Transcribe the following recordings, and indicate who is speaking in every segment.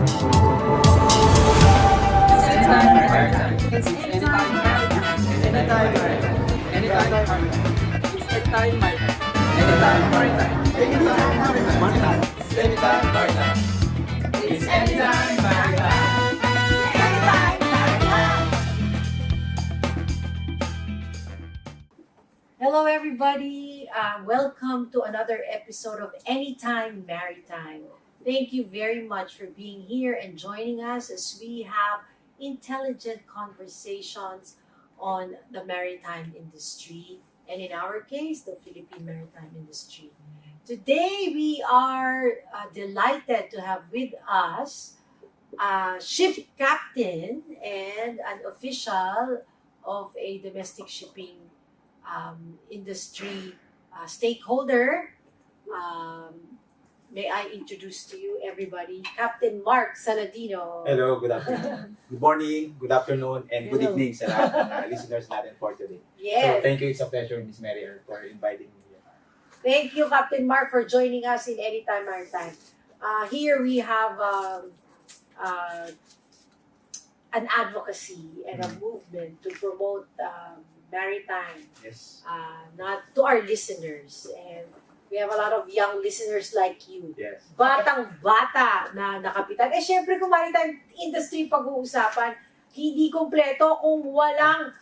Speaker 1: Hello everybody, welcome to another episode of Anytime Maritime. Thank you very much for being here and joining us as we have intelligent conversations on the maritime industry and in our case, the Philippine maritime industry. Today we are delighted to have with us a ship captain and an official of a domestic shipping industry stakeholder. May I introduce to you everybody, Captain Mark Saladino.
Speaker 2: Hello, good afternoon. Good morning, good afternoon, and good
Speaker 1: Hello.
Speaker 2: evening sa lahat ng listeners natin for today.
Speaker 1: Yes.
Speaker 2: So, thank you. It's a pleasure, Miss Mary, for inviting me here.
Speaker 1: Thank you, Captain Mark, for joining us in Anytime Maritime. Here we have an advocacy and a movement to promote maritime,
Speaker 2: Yes.
Speaker 1: not to our listeners. And we have a lot of young listeners like you.
Speaker 2: Yes.
Speaker 1: Batang-bata na nakapitan. Eh, syempre, kung maritime industry pag-uusapan, hindi kompleto kung walang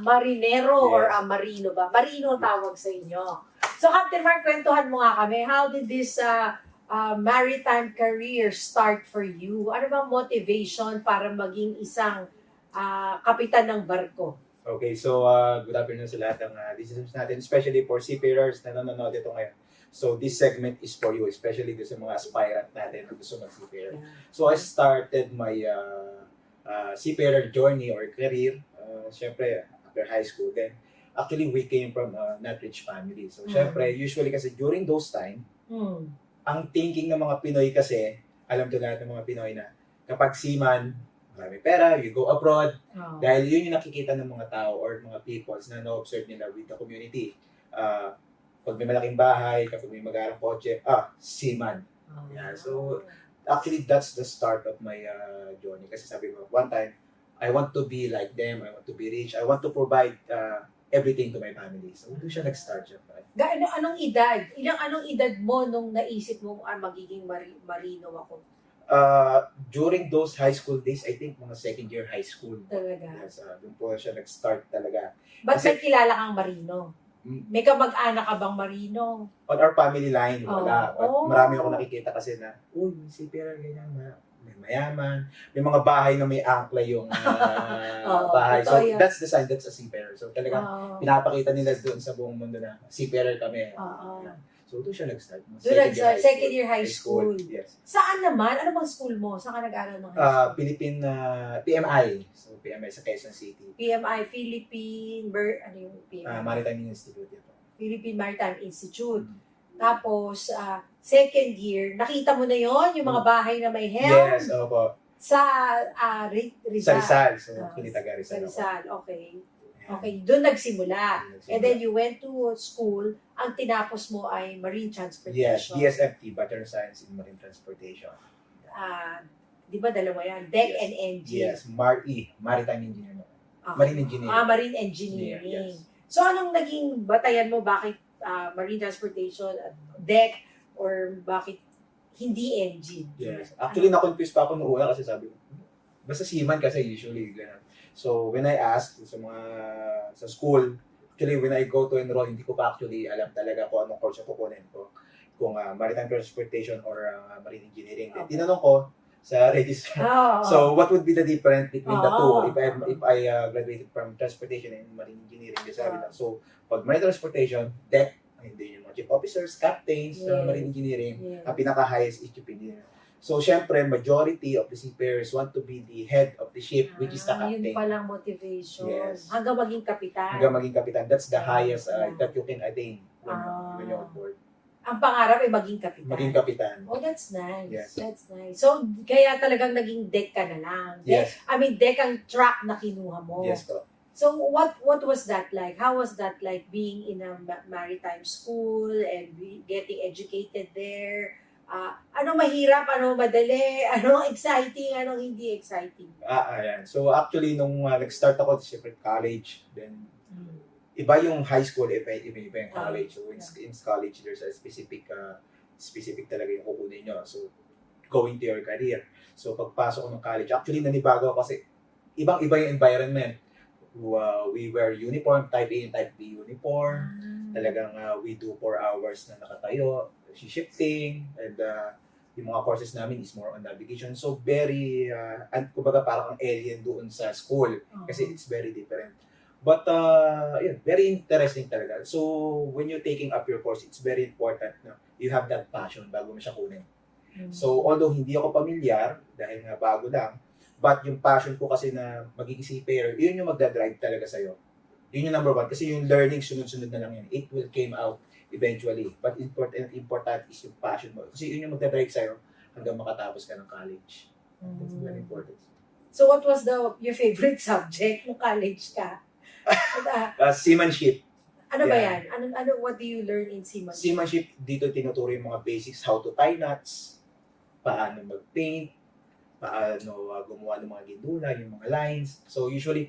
Speaker 1: marinero or marino ba? Marino tawag sa inyo. So, Captain Mark, kwentuhan mo nga kami. How did this maritime career start for you? Ano bang motivation para maging isang kapitan ng barko?
Speaker 2: Okay, so good afternoon sa lahat ng listeners natin, especially for seafarers na nanonood ito ngayon. So, this segment is for you, especially sa mga aspirant natin na gusto mag-seafarer. So, I started my seafarer journey or career, syempre, after high school. Then, actually, we came from a not rich family. So, syempre, usually kasi during those time, ang thinking ng mga Pinoy kasi, alam to lahat ng mga Pinoy na kapag seaman, marami pera, you go abroad. Dahil yun yung nakikita ng mga tao or mga peoples na na-observe nila with the community. Pag may malaking bahay, kapag may mag-aarang kotse, seaman. Yeah, so, actually, that's the start of my journey. Kasi sabi ko, one time, I want to be like them, I want to be rich, I want to provide everything to my family. So, doon siya nag-start siya.
Speaker 1: Anong edad? Anong edad mo nung naisip mo magiging marino ako?
Speaker 2: During those high school days, I think mga second year high school.
Speaker 1: Talaga?
Speaker 2: Yes, doon po siya nag-start talaga.
Speaker 1: Ba't may kilala kang marino? May kamag-anak ka bang marino?
Speaker 2: On our family line, wala.
Speaker 1: Oh.
Speaker 2: Marami ako nakikita kasi na, uy, may seafarer, ganyan, may mayaman. May mga bahay na may angkla yung bahay. So, that's the sign, that's a seafarer. So, talagang pinapakita nila doon sa buong mundo na seafarer kami. So, doon siya nag-start.
Speaker 1: Second year high school.
Speaker 2: Yes.
Speaker 1: Saan naman? Ano bang school mo? Saan ka nag-aaral ng high school?
Speaker 2: Philippine PMI. So, PMI sa Quezon City.
Speaker 1: PMI, ano yung PMI?
Speaker 2: Maritime Institute.
Speaker 1: Philippine Maritime Institute. Tapos, second year, nakita mo na yon yung mga bahay na may helm?
Speaker 2: Yes, opo.
Speaker 1: Sa Rizal?
Speaker 2: Sa Rizal. So, pinitaga Rizal.
Speaker 1: Sa Rizal, okay. Okay, doon nagsimula. And then you went to school, ang tinapos mo ay Marine Transportation.
Speaker 2: Yes, DSMT, Bachelor of Science in Marine Transportation.
Speaker 1: Di ba dalawa yan? Deck and Engine.
Speaker 2: Yes, Maritime Engineering. Marine Engineering.
Speaker 1: Marine Engineering.
Speaker 2: Yes.
Speaker 1: So anong naging batayan mo? Bakit Marine Transportation, Deck, or bakit hindi engine?
Speaker 2: Yes. Actually, na-confuse pa ako noong una kasi sabi ko, basta seaman kasi usually, gano'n. So, when I asked sa school, actually, when I go to enroll, hindi ko pa actually alam talaga kung anong course yung kukunin ko. Kung Maritime Transportation or Marine Engineering. Okay. Tinanong ko sa register. So, what would be the difference between the two if I graduated from Transportation and Marine Engineering? Sabi na. So, pag Marine Transportation, deck, hindi yung mga chief officers, captains, Marine Engineering, ang pinaka-highest is chief engineer. So, syempre, majority of the seafarers want to be the head of the ship, which is the captain.
Speaker 1: Yun palang motivation.
Speaker 2: Yes.
Speaker 1: Hanggang maging kapitan.
Speaker 2: Hanggang maging kapitan. That's the highest that you can attain when you're on board.
Speaker 1: Ang pangarap ay maging kapitan.
Speaker 2: Maging kapitan.
Speaker 1: Oh, that's nice.
Speaker 2: Yes.
Speaker 1: That's nice. So, kaya talagang naging deck ka na lang.
Speaker 2: Yes.
Speaker 1: I mean, deck ang track na kinuha mo.
Speaker 2: Yes po.
Speaker 1: So, what was that like? How was that like being in a maritime school and getting educated there? Ano mahirap, ano madali, ano exciting, ano hindi exciting?
Speaker 2: Ayan. So actually, nung nag-start ako, siyempre college, then iba yung high school, iba yung college. So in college, there's a specific talaga yung kukunin nyo. So going to your career. So pagpasok ko ng college, actually nanibago ako kasi ibang-iba yung environment. We wear uniform, type A and type B uniform. Talagang we do 4 hours na nakatayo, shifting, and yung mga courses namin is more on navigation. So very, kumbaga parang ang alien doon sa school kasi it's very different. But yun, very interesting talaga. So when you're taking up your course, it's very important na you have that passion bago mo siya kunin. So although hindi ako pamilyar, dahil nga bago lang, but yung passion ko kasi na magiging seafarer, yun yung magdadrive talaga sa'yo. Yun yung number one. Kasi yung learning, sunod-sunod na lang yan. It will came out eventually. But important is yung passion mo. Kasi yun yung magdadrive sa'yo hanggang makatapos ka ng college. That's very important.
Speaker 1: So what was your favorite subject nung college ka?
Speaker 2: Seamanship.
Speaker 1: Ano ba yan? What do you learn in seamanship?
Speaker 2: Seamanship, dito tinuturo yung mga basics, how to tie knots, paano mag-paint, paano gumawa ng mga gindula, yung mga lines. So usually,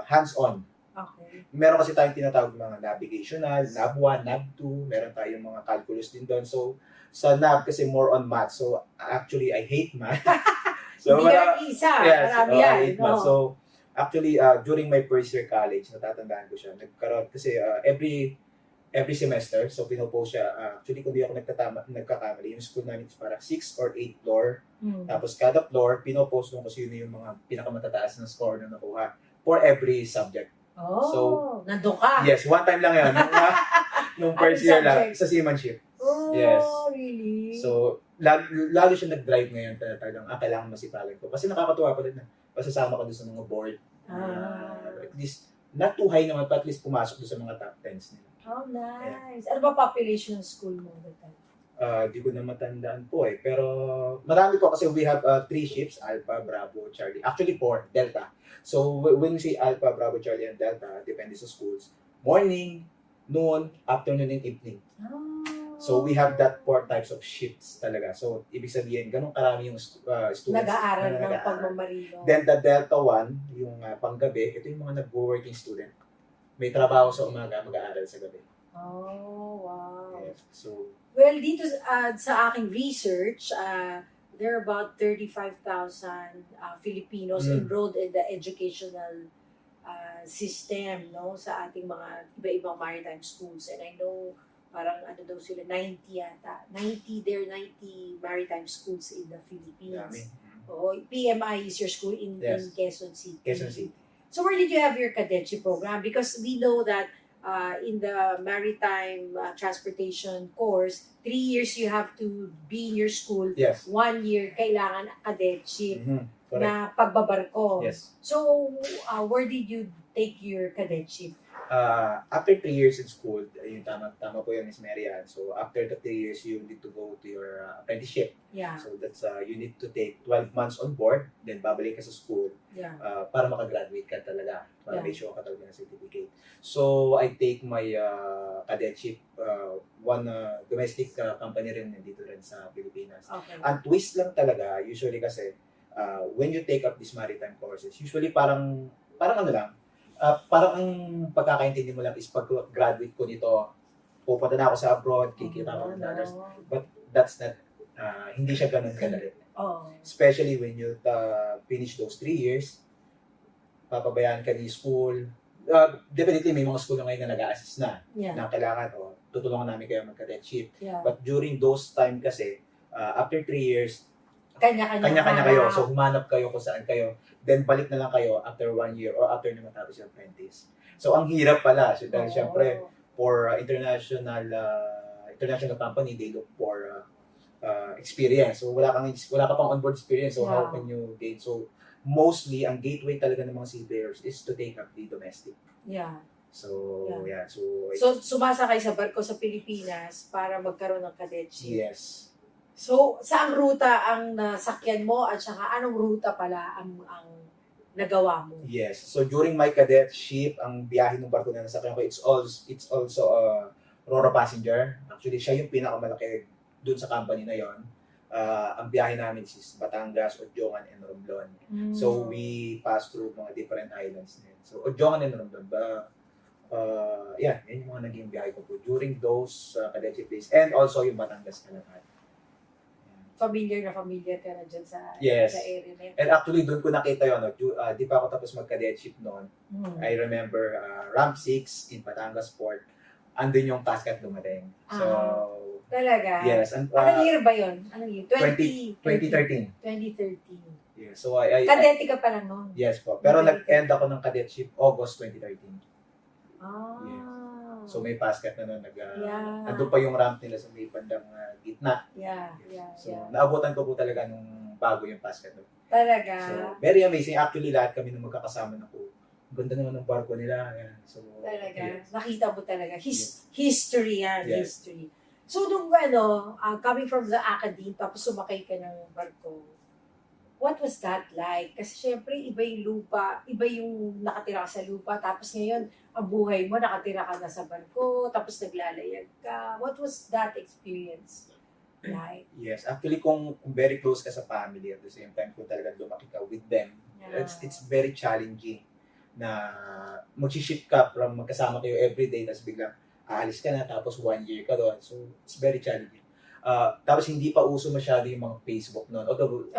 Speaker 2: hands-on.
Speaker 1: Okay.
Speaker 2: Meron kasi tayong tinatawag mga navigational, NAV 1, NAV 2, meron tayong mga calculus din doon. So sa NAV kasi more on math. So actually, I hate math. So,
Speaker 1: hindi ka isa, marami yan.
Speaker 2: I hate math. So actually, during my first year college, natatandaan ko siya, nagkaroon kasi every semester, so pinopost siya, actually kung di ako nagkakamali, yung school namin is para 6 or 8 floor, tapos kada floor, pinopost nung kasi yun yung mga pinakamatataas na score na nakuha for every subject. So,
Speaker 1: nandun ka?
Speaker 2: Yes, one time lang yan, nung first year lang, sa seamanship. Yes.
Speaker 1: Really?
Speaker 2: So, lalo siya nag-drive ngayon, talagang, kailangan masipagan ko. Kasi nakakatuwa pa rin na, pasasama ka doon sa mga board. At least, not too high naman, but at least pumasok doon sa mga top 10s nila.
Speaker 1: Oh, nice. Ano ba population ng school mo that time?
Speaker 2: Di ko na matandaan po eh. Pero marami po kasi we have 3 ships, Alpha, Bravo, Charlie. Actually 4, Delta. So when we say Alpha, Bravo, Charlie, and Delta, depende sa schools. Morning, noon, afternoon, and evening. So we have that 4 types of shifts talaga. So ibig sabihin, ganun karami yung students
Speaker 1: nag-aaral ng pagmamarino.
Speaker 2: Then the Delta 1, yung panggabi, ito yung mga nag-working student. May trabaho sa umaga, mag-aaral sa gabi.
Speaker 1: Oh, wow.
Speaker 2: Yes. So,
Speaker 1: well, dito sa aking research, there are about 35,000 Filipinos enrolled in the educational system, no, sa ating mga iba-ibang maritime schools. And I know parang daw sila 90 yata. 90 maritime schools in the Philippines. PMI is your school in Quezon City.
Speaker 2: Quezon City.
Speaker 1: So where did you have your cadetship program? Because we know that in the maritime transportation course, 3 years you have to be in your school.
Speaker 2: Yes.
Speaker 1: 1 year kailangan cadetship na pagbabarko.
Speaker 2: Yes.
Speaker 1: So where did you take your cadetship?
Speaker 2: After 3 years in school, yung tama po yun, Miss Marian. So after the 3 years, you need to go to your apprenticeship.
Speaker 1: Yeah.
Speaker 2: So that's you need to take 12 months on board, then babalik ka sa school para makagraduate ka talaga, para may show ka talaga ng certificate. So I take my cadetship, one domestic company rin dito rin sa Pilipinas.
Speaker 1: Okay.
Speaker 2: Ang twist lang talaga, usually kasi, when you take up these maritime courses, usually parang ano lang, parang ang pagkakaintindi mo lang is pag-graduate ko nito, pupunta na ako sa abroad, kikita ko ng others. But that's not, hindi siya ganun kadali. Especially when you finish those 3 years, papabayaan ka ni school. Definitely may mga school na ngayon na nag-a-assist na, na kailangan, tutulungan namin kayo mag-cadetship. But during those time kasi, after 3 years, kanya-kanya kayo. So, humanap kayo kung saan kayo. Then, balik na lang kayo after 1 year or after na matapos yung apprentice. So, ang hirap pala. So, dahil syempre, for international company, they look for experience. So, wala ka pang onboard experience. So, how can you gain? So, mostly, ang gateway talaga ng mga seafarers is to take up the domestic.
Speaker 1: Yeah.
Speaker 2: So,
Speaker 1: So, sumasakay sa barko sa Pilipinas para magkaroon ng cadetship.
Speaker 2: Yes.
Speaker 1: So, saang ruta ang nasakyan mo at saka anong ruta pala ang nagawa mo?
Speaker 2: Yes. So, during my cadetship, ang biyahe ng barko na nasakyan ko, it's also Roro passenger. Actually, siya yung pinakamalaki dun sa company na yon, ang biyahe namin is Batangas, Odiongan, and Romblon. So we pass through mga different islands na yun. So Odiongan and Romblon, yan yung mga naging biyahe ko po during those cadetship days. And also yung Batangas na lahat.
Speaker 1: Familiar ka na dyan sa area na yun.
Speaker 2: And actually, doon ko nakita yun. Di pa ako tapos mag-cadetship noon. I remember Ramp 6 in Batangas Port. Andun yung casket dumating. So,
Speaker 1: talaga?
Speaker 2: Yes. And,
Speaker 1: anong year ba yun? Anong year?
Speaker 2: 2013.
Speaker 1: 2013.
Speaker 2: Yeah, so
Speaker 1: Kadete ka pa lang noon?
Speaker 2: Yes po. Pero nag-end ako ng cadetship August 2013. Yeah. So may basket na nun. Nandun pa yung ramp nila sa may bandang gitna. So naabutan ko po talaga nung bago yung basket nun.
Speaker 1: Talaga?
Speaker 2: So very amazing. Actually lahat kami nung magkakasama na po. Ganda naman ng barko nila. Yan. So,
Speaker 1: talaga?
Speaker 2: Yes.
Speaker 1: Nakita mo talaga. History yan.
Speaker 2: Yes.
Speaker 1: History. So nung coming from the academe, tapos sumakay ka ng barko, what was that like? Kasi syempre, iba yung lupa, iba yung nakatira ka sa lupa, tapos ngayon, ang buhay mo, nakatira ka na sa barko, tapos naglalayag ka. What was that experience like?
Speaker 2: Yes, actually kung very close ka sa family at the same time, kung talagang lumaki ka with them, it's very challenging na mag-ship ka from magkasama kayo everyday, tapos biglang aalis ka na, tapos 1 year ka doon. So, it's very challenging. Tapos hindi pa uso masyado yung mga Facebook noon. Although,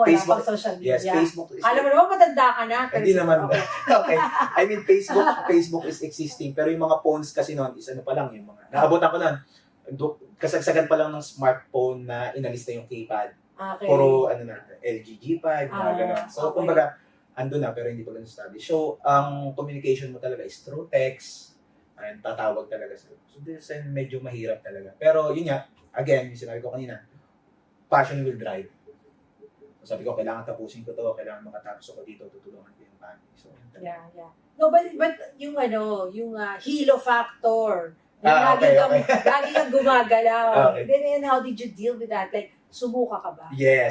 Speaker 1: Facebook, wala pang social media.
Speaker 2: Yes, Facebook is...
Speaker 1: Alam mo naman, matanda ka na.
Speaker 2: Hindi naman. Okay. I mean, Facebook is existing. Pero yung mga phones kasi noon is ano pa lang yung mga... Naabutan ko noon. Kasagsagan pa lang ng smartphone na inalis na yung keypad.
Speaker 1: Okay.
Speaker 2: Puro, LG G5, mga gano'n. So, kumbaga, ando na, pero hindi pa ganun study. So, ang communication mo talaga is through text, and tatawag talaga sa'yo. So, this is medyo mahirap talaga. Pero, yun nga, again, yung sinabi ko kanina, passion will drive. So, sabi ko, kailangan tapusin ko to, kailangan makatapos ako dito, tutulungan ko yung family. So,
Speaker 1: yeah. No, but yung hilo factor, lagi kang gumagalaw.
Speaker 2: Okay.
Speaker 1: Then, how did you deal with that? Like, sumuka ka ba?
Speaker 2: Yes.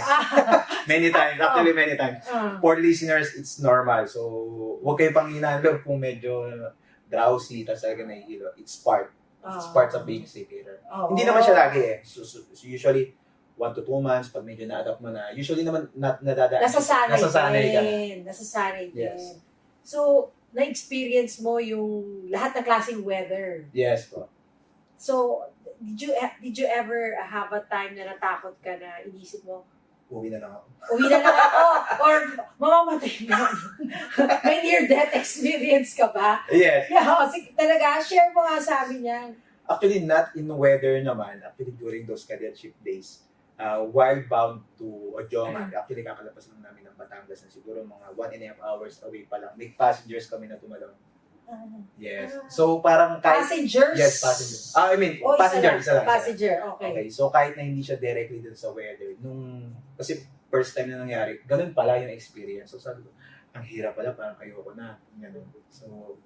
Speaker 2: Many times. Actually, many times. For listeners, it's normal. So, huwag kayo pang hinalo kung medyo drowsy, tapos talaga nahihilo. It's part. It's part of being a seafarer. Hindi naman siya lagi eh. So usually, 1 to 2 months, pag medyo na-adapt mo na, usually naman nadadaan.
Speaker 1: Nasasanay ka. Nasasanay
Speaker 2: yes.
Speaker 1: din. So, na-experience mo yung lahat ng klaseng weather.
Speaker 2: Yes po.
Speaker 1: So, did you ever have a time na natakot ka na inisip mo,
Speaker 2: Uwi na lang ako.
Speaker 1: Or mamamatay na. May near-death experience ka ba?
Speaker 2: Yes.
Speaker 1: Yeah, talaga, share mo nga sa amin yan.
Speaker 2: Actually, not in weather naman. Actually, during those cadetship days, while bound to Odiongan, actually kakalapas lang namin ng Batangas na siguro mga 1.5 hours away pa lang. May passengers kami na tumalon. Yes. So, parang kahit...
Speaker 1: Passengers?
Speaker 2: Yes, passengers. Passenger, isa lang.
Speaker 1: Passenger, okay.
Speaker 2: So, kahit na hindi siya directly dun sa weather, kasi first time na nangyari, ganun pala yung experience. So, sabi ko, ang hirap pala, parang ayoko na. Ganun. So,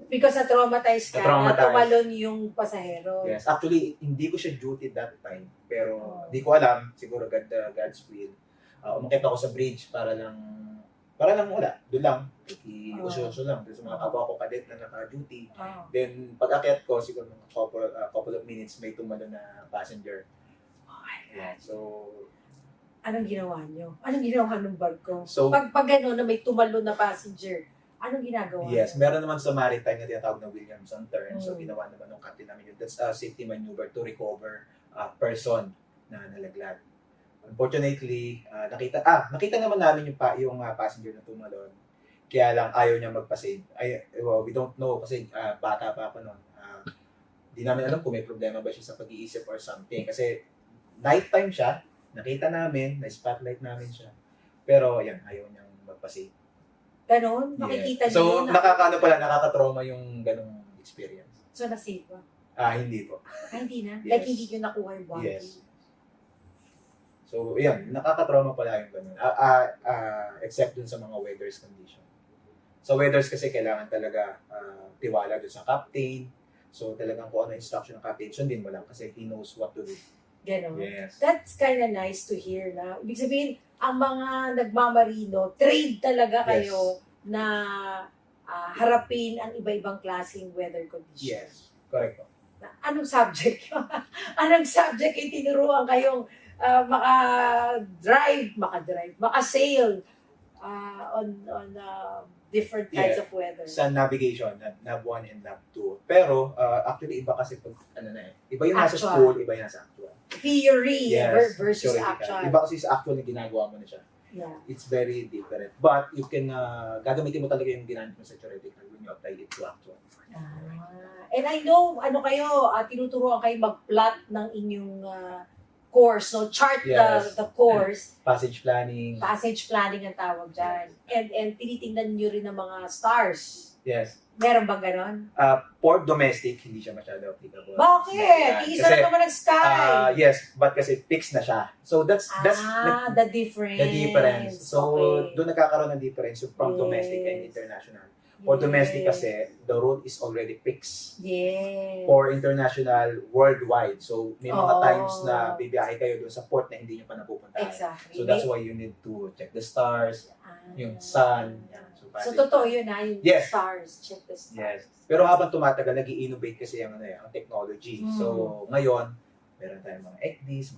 Speaker 1: because na-traumatize ka, na tumalon yung pasahero.
Speaker 2: Yes. Actually, hindi ko siya duty that time. Pero, di ko alam. Siguro, God's will. Umakit ako sa bridge para lang wala. Doon lang. I-usyoso lang. Doon sa mga kapwa ko cadet na naka-duty. Then, pag-akyat ko, siguro couple of minutes, may tumalon na passenger.
Speaker 1: Oh my God.
Speaker 2: Yeah. So,
Speaker 1: anong ginawa nyo? Anong ginawa ng barko?
Speaker 2: So,
Speaker 1: pag gano'n na may tumalon na passenger, anong ginagawa?
Speaker 2: Yes, meron naman sa maritime na tinatawag na Williamson turn. So, ginawa naman ng captain namin yun. That's a safety maneuver to recover a person na nalaglag. Unfortunately, nakita naman namin yung passenger na tumalon. Kaya lang ayaw niya magpa-save. We don't know kasi bata pa ako noon. Di namin alam kung may problema ba siya sa pag-iisip or something. Kasi nighttime siya, nakita namin, na-spotlight namin siya. Pero yan, ayaw niyang magpa-save.
Speaker 1: Ganon? Makikita niyo?
Speaker 2: So, nakaka-trauma yung ganong experience.
Speaker 1: So, na-save ba?
Speaker 2: Hindi po.
Speaker 1: Hindi na?
Speaker 2: Yes.
Speaker 1: Like, hindi niyo nakuha yung body?
Speaker 2: Yes. So, yan, nakaka-trauma pala yung ganun. Except dun sa mga weather's condition. Sa weathers kasi kailangan talaga tiwala dun sa captain. So, talagang kung ano instruction ng captain, sundin mo lang kasi he knows what to do.
Speaker 1: Ganon.
Speaker 2: Yes.
Speaker 1: That's kind of nice to hear na. Ibig sabihin, ang mga nagmamarino, trained talaga kayo na harapin ang iba-ibang klaseng weather conditions.
Speaker 2: Yes, correct po.
Speaker 1: Anong subject? Anong subject ay tinuruan kayong maka-sail on different kinds of weather?
Speaker 2: Sa navigation, nav 1 and nav 2. Pero, actually, iba kasi pag, iba yung nasa
Speaker 1: Actual.
Speaker 2: school, iba yung nasa actual.
Speaker 1: Theory versus
Speaker 2: theoretical.
Speaker 1: actual.
Speaker 2: Iba kasi sa actual na ginagawa mo na siya.
Speaker 1: Yeah.
Speaker 2: It's very different. But, you can, gagamitin mo talaga yung ginamit mo sa theoretical when you apply it to actual.
Speaker 1: And I know, kayo, tinuturuan kayo mag-plot ng inyong course, no? Chart the course.
Speaker 2: Passage planning.
Speaker 1: Passage planning ang tawag dyan. And tinitingnan nyo rin ng mga stars.
Speaker 2: Yes.
Speaker 1: Meron bang ganon?
Speaker 2: For domestic, hindi siya masyado applicable.
Speaker 1: Bakit? Isa lang naman ang sky.
Speaker 2: Yes, but kasi fixed na siya. So that's
Speaker 1: the difference.
Speaker 2: The difference. So doon nagkakaroon ng difference from domestic and international. For domestic kasi, the route is already fixed.
Speaker 1: Yes.
Speaker 2: For international, worldwide. So, may mga times na bibiyahe kayo doon sa port na hindi nyo pa napupuntahan.
Speaker 1: Exactly.
Speaker 2: So, that's why you need to check the stars, yung sun. Yan.
Speaker 1: So, totoo yun yung stars. Check the stars.
Speaker 2: Yes. Pero habang tumatagal, nag-i-innovate kasi ang technology. So, ngayon, meron tayong mga ECDs,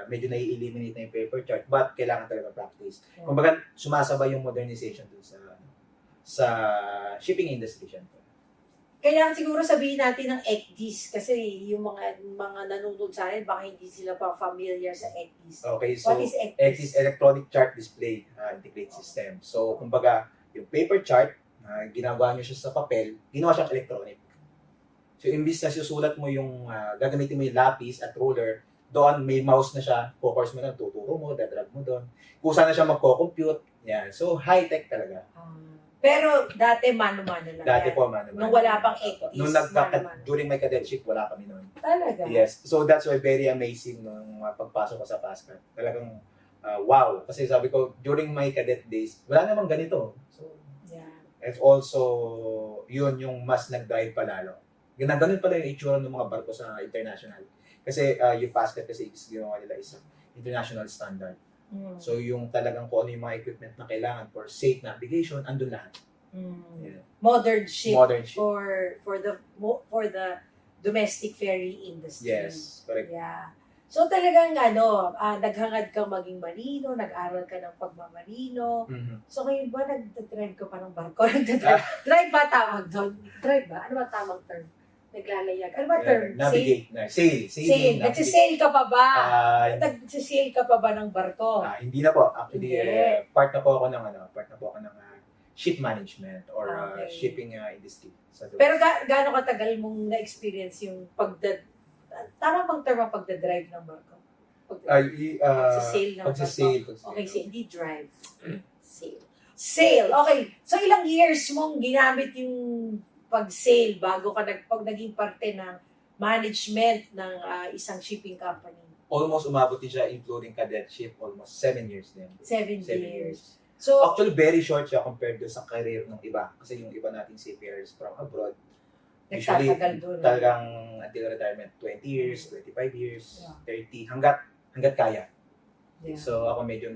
Speaker 2: medyo nai-eliminate na yung paper chart, but kailangan talaga practice. Kumbaga, sumasabay yung modernization doon sa shipping industry siya.
Speaker 1: Kaya siguro sabihin natin ng ECDs kasi yung mga nanonood sa akin baka hindi sila pa familiar sa ECDs.
Speaker 2: Okay, so
Speaker 1: what is ECDs?
Speaker 2: ECDs, Electronic Chart Display Integrated System. So, kumbaga, yung paper chart, ginagawa nyo siya sa papel, ginawa siyang electronic. So, imbis na susulat mo yung, gagamitin mo yung lapis at ruler, doon may mouse na siya, focus mo na, tuturo mo, dadrag mo doon. Kusa na siya magko-compute. Yan. So, high-tech talaga.
Speaker 1: Pero dati mano-mano lang.
Speaker 2: Dati po mano-mano.
Speaker 1: Nung wala pang ECDs.
Speaker 2: During my cadetship, wala kami noon.
Speaker 1: Talaga?
Speaker 2: Yes. So that's why very amazing nung pagpasok ko sa PASCAT. Talagang wow. Kasi sabi ko, during my cadet days, wala namang ganito. So, it's also, yun yung mas nag-drive pa lalo. Ganun pala yung itsura ng mga barko sa international. Kasi yung PASCAT kasi ginawa nila is international standard. So yung talagang kung ano yung mga equipment na kailangan for safe navigation, andun lahat.
Speaker 1: Yeah. Modern ship for the domestic ferry industry.
Speaker 2: Yes, correct.
Speaker 1: Yeah. So talagang naghangad kang maging marino, nag-aral ka ng pagmamarino. So ngayon ba nagda-drive ka pa ng barko? Drive ba tawag doon? Drive ba? Ano ba tamang term? Naglalayag. Ano ba term?
Speaker 2: Navigate. Sail.
Speaker 1: Nagsisail ka pa ba? Nagsisail ka pa ba ng barko?
Speaker 2: Hindi na po. Actually, part na po ako ng ship management or shipping industry.
Speaker 1: Pero gaano katagal mong na-experience yung tama bang term ang pagdadrive ng barko? Pagsisail ng barko? Okay, hindi drive. Sail. Okay. So ilang years mong ginamit yung pag-sail bago ka pag naging parte ng management ng isang shipping company?
Speaker 2: Almost umabot din siya, including cadetship, almost 7 years din.
Speaker 1: 7 years. So,
Speaker 2: actually, very short siya compared to sa career ng iba. Kasi yung iba nating seafarers from abroad, usually talagang until retirement, 20 years, 25 years, 30, hanggat kaya. Yeah. So, ako medyo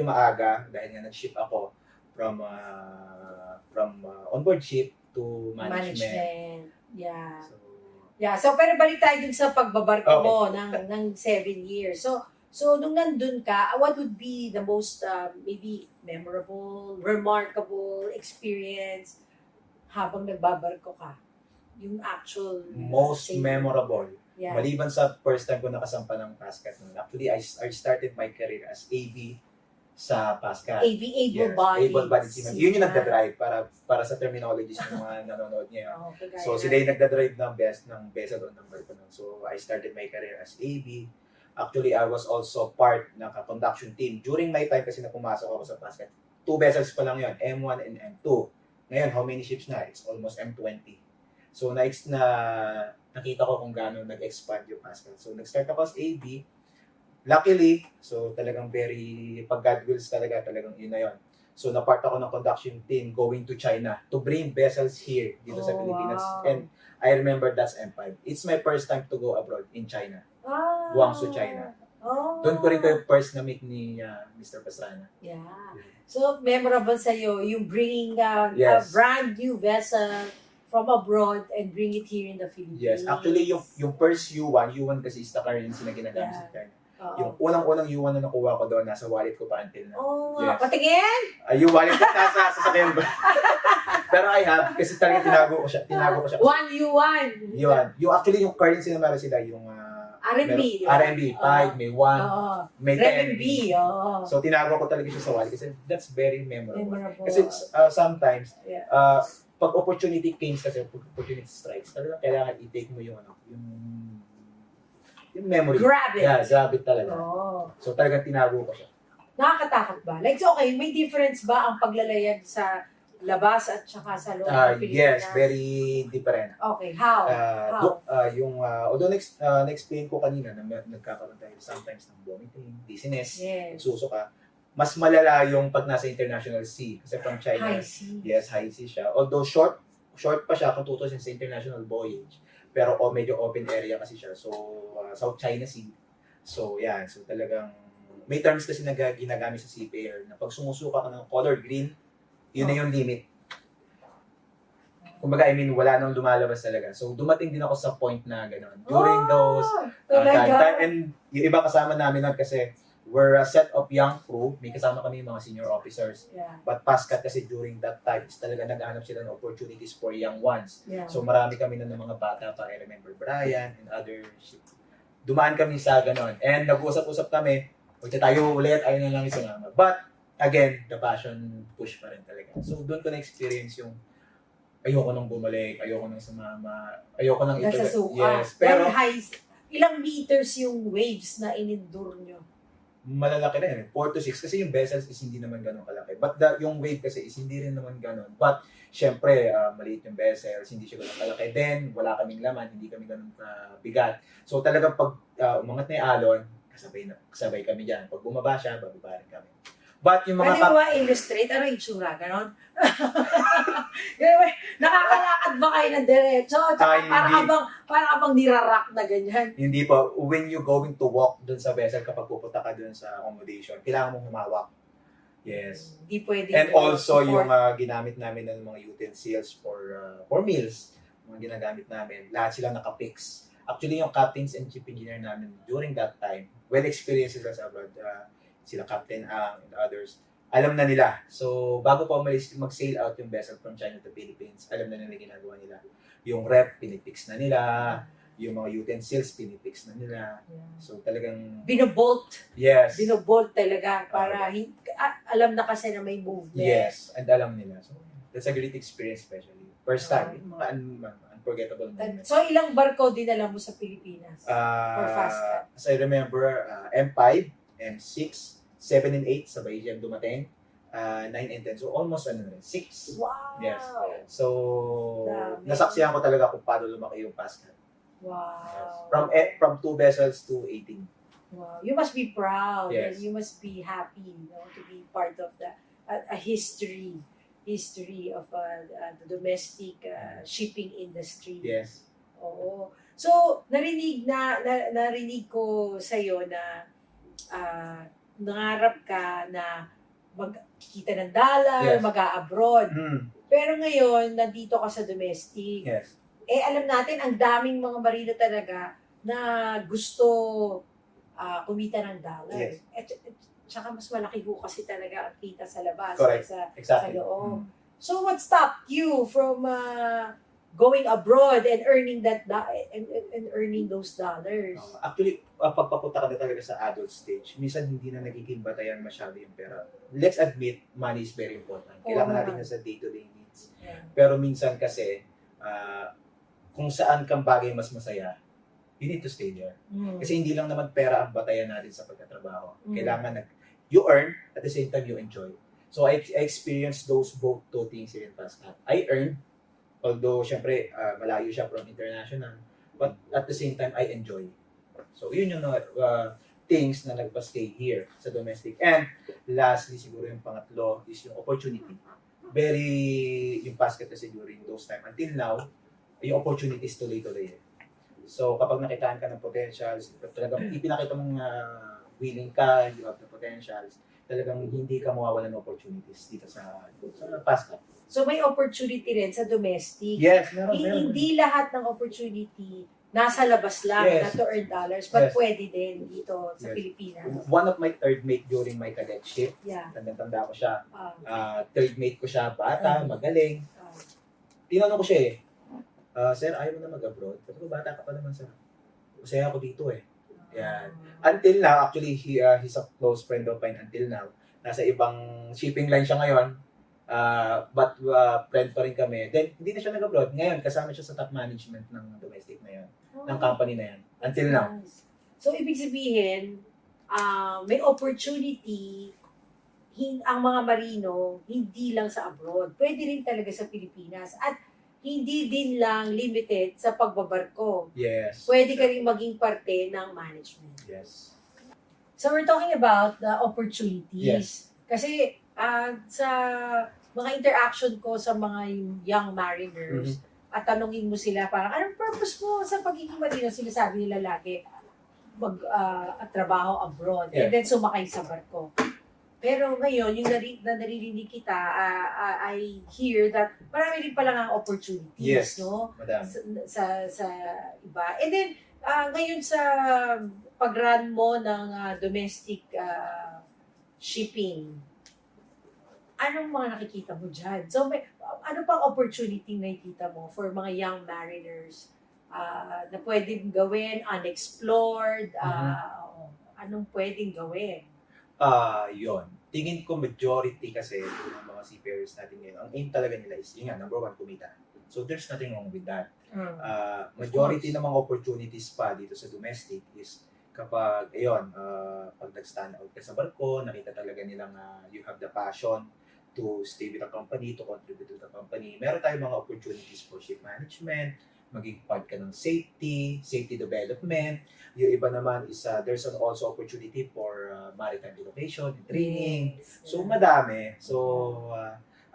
Speaker 2: maaga dahil nga nag-ship ako from onboard ship to management.
Speaker 1: Yeah. So pero balik tayo dun sa pagbabarko mo ng 7 years. So nung nandun ka, what would be the most maybe memorable, remarkable experience habang nagbabarko ka? Yung actual
Speaker 2: most memorable. Yeah. Maliban sa first time ko nakasampa ng PASCAT. Actually, I started my career as AV sa PASCAT. Able-bodied seaman. Yun yung nagdadrive para sa terminologies ng mga nanonood niya. So sila yung nagdadrive ng vessel on number ko. So I started my career as AV. Actually, I was also part ng conduction team. During my time kasi na pumasok ako sa PASCAT, 2 vessels pa lang yun, M1 and M2. Ngayon, how many ships na? It's almost M20. So nakita ko kung gaano nag-expand yung PASCAT. So nag-start ako as AV. Luckily, so talagang pag God wills talagang yun na yun. So na-part ako ng conduction team going to China to bring vessels here dito sa Pilipinas. Wow. And I remember that's M5. It's my first time to go abroad in China. Guangzhou, China. Doon ko rin kayo first na meet ni Mr. Pastrana.
Speaker 1: Yeah. So memorable sa'yo yung bringing a brand new vessel from abroad and bring it here in the Philippines.
Speaker 2: Yes, actually yung first U1 kasi is the currency na ginagamit sa China. Yung unang-unang U1 na nakuha ko doon, nasa wallet ko pa until now.
Speaker 1: Oh, yes. Patingin?
Speaker 2: Yung wallet ko nasa sasakyan ko. Pero I have, kasi talaga tinago ko siya.
Speaker 1: One yuan.
Speaker 2: Yung actually yung currency na meron sila, yung
Speaker 1: RMB.
Speaker 2: RMB, 5, may 1, may 10.
Speaker 1: RMB,
Speaker 2: So tinago ko talaga siya sa wallet kasi that's very memorable. Kasi
Speaker 1: Kasi
Speaker 2: sometimes, pag opportunity comes kasi, pag opportunity strikes, talaga kailangan i-take mo yung memory.
Speaker 1: Grab it.
Speaker 2: Yeah, grab it talaga. So talagang tinago ko siya.
Speaker 1: Nakakatakot ba? Like, so okay, may difference ba ang paglalayag sa labas at saka sa loob ng Pilipinas?
Speaker 2: Yes, very different.
Speaker 1: Okay, how?
Speaker 2: Although na-explain ko kanina na nagkakaroon tayo sometimes ng vomiting, dizziness, susuka, mas malala yung pag nasa international sea. Kasi from China,
Speaker 1: high sea.
Speaker 2: Yes, high sea siya. Although short pa siya kung tutusin sa international voyage. Pero medyo open area kasi siya. So, South China Sea. So, yan. So, talagang may terms kasi na ginagamit sa seafarer na pag sumusuka ka ng color green, yun na yung limit. Kumbaga, wala nang lumalabas talaga. So, dumating din ako sa point na gano'n. During those time. And yung iba kasama namin kasi we're a set of young crew. May kasama kami mga senior officers. But past cut kasi during that time, talaga nag-aanap sila ng opportunities for young ones. So, marami kami na ng mga bata pa. I remember Brian and others. Dumaan kami sa gano'n. And nag-uusap-usap kami. Huwag tayo ulit. Ayaw na namin sumama. But, again, the passion push pa rin talaga. So, doon ko na-experience yung ayoko nang bumalik, ayoko nang sumama, ayoko nang ito.
Speaker 1: Yes, pero ilang meters yung waves na in-endure nyo?
Speaker 2: Malalaki na yun, 4 to 6 kasi yung vessels is hindi naman ganun kalaki. But yung wave kasi is hindi rin naman ganun. But syempre, maliit yung vessels, hindi siya ganun kalaki. Then, wala kaming laman, hindi kami ganun kabigat. So talagang pag umangat na yung alon, kasabay kami dyan. Pag bumaba siya, bababa rin kami. But yung mga...
Speaker 1: Ano ba illustrate? Ano yung itsura? Ganon? Nakakalakad ba kayo ng diretso? Para abang nirarak na ganyan?
Speaker 2: Hindi po. When you going to walk dun sa vessel, kapag pupunta ka dun sa accommodation, kailangan mong humawak. Yes.
Speaker 1: Hindi pwede.
Speaker 2: And also, yung ginamit namin ng mga utensils for meals, mga ginagamit namin, lahat sila nakapix. Actually, yung captains and chief engineer namin during that time, well experienced sila sa abroad, sila Captain Ang and others, alam na nila. So, bago pa umalis, mag-sail out yung vessel from China to Philippines, alam na nila ginagawa nila. Yung rep, pinipix na nila. Yung mga utensils, pinipix na nila. So, talagang...
Speaker 1: Binobolt.
Speaker 2: Yes.
Speaker 1: Binobolt talaga para alam na kasi na may movement.
Speaker 2: Yes, and alam nila. So, that's a great experience, especially. First time, mga unforgettable moments.
Speaker 1: So, ilang barko dinala mo sa Pilipinas? For fast cut?
Speaker 2: As I remember, M5, M6, 7 and 8, sabay dyan dumating. 9 and 10. So, almost 6.
Speaker 1: Wow!
Speaker 2: Yes. So, nasaksihan ko talaga kung paano lumaki yung fast cut.
Speaker 1: Wow!
Speaker 2: Yes. From 2 vessels to 18.
Speaker 1: Wow! You must be proud.
Speaker 2: Yes.
Speaker 1: And you must be happy, to be part of a history of the domestic shipping industry.
Speaker 2: Yes.
Speaker 1: Oo. So, narinig ko sa iyo na nangarap ka na magkikita ng dollar, mag-a-abroad. Pero ngayon, nandito ka sa domestic.
Speaker 2: Yes.
Speaker 1: Alam natin, ang daming mga marino talaga na gusto kumita ng dollar.
Speaker 2: Yes.
Speaker 1: Tsaka mas malaki ho kasi talaga ang kita sa labas.
Speaker 2: Correct.
Speaker 1: Sa
Speaker 2: Exactly.
Speaker 1: loob. So, what stopped you from going abroad and earning and earning those dollars?
Speaker 2: Actually, pagpapunta ka na talaga sa adult stage, minsan hindi na nagiging batayan masyado yung pera. Let's admit, money is very important. Kailangan natin na sa day-to-day needs.
Speaker 1: Yeah.
Speaker 2: Pero minsan kasi, kung saan kang bagay mas masaya, you need to stay there. Kasi hindi lang naman pera ang batayan natin sa pagkatrabaho. Kailangan you earn, at the same time you enjoy. So I experienced both two things here in Pascal. I earned, although syempre malayo siya from international, but at the same time I enjoy. So yun yung things na nagpa-stay here sa domestic. And lastly, siguro yung pangatlo is yung opportunity. Yung basket kasi during those time. Until now, yung opportunity is tuloy-tuloy. So kapag nakitaan ka ng potentials, talagang ipinakita mong willing ka, you have the potentials, talagang hindi ka mawawalan ng opportunities dito sa PASCA.
Speaker 1: So may opportunity rin sa domestic.
Speaker 2: Yes, meron.
Speaker 1: Hindi lahat ng opportunity nasa labas lang na to earn dollars, but pwede din dito sa Pilipinas.
Speaker 2: One of my third mate during my cadetship, tanda ko siya. Third mate ko siya, bata, magaling. Tinanong ko siya sir, ayaw mo na mag-abroad? Sabi ko, bata ka pa naman, sir. Masaya ako dito Yan. Until now, actually, he's a close friend of mine until now. Nasa ibang shipping line siya ngayon. But friend pa rin kami. Then, hindi na siya nag-abroad. Ngayon, kasama siya sa top management ng domestic na yan. Ng company na yan. Until now.
Speaker 1: So, ibig sabihin, may opportunity ang mga marino, hindi lang sa abroad. Pwede rin talaga sa Pilipinas. At hindi din lang limited sa pagbabarko.
Speaker 2: Yes.
Speaker 1: Pwede ka rin maging parte ng management.
Speaker 2: Yes.
Speaker 1: So, we're talking about the opportunities.
Speaker 2: Yes.
Speaker 1: Kasi sa mga interaction ko sa mga young mariners, at tanungin mo sila parang, anong purpose mo sa pagiging marino? Sinasabi nila lagi, trabaho abroad, and then sumakay sa barko. Pero ngayon, yung naririnig kita, I hear that marami rin pala nga opportunities, no? Sa iba. And then, ngayon sa pag-run mo ng domestic shipping, anong mga nakikita mo dyan? So, ano pang opportunity nakikita mo for mga young mariners na pwedeng gawin, unexplored, anong pwedeng gawin?
Speaker 2: Yun. Tingin ko majority kasi ng mga seafarers natin ngayon, ang aim talaga nila is, yun nga, number one, kumita. So there's nothing wrong with that. Majority ng mga opportunities pa dito sa domestic is kapag, pag nag-stand out ka sa barko, nakita talaga nilang you have the passion to stay with the company, to contribute to the company. Meron tayong mga opportunities for ship management, maging part ka ng safety development. Yung iba naman is there's also opportunity for maritime education and training. So madami. So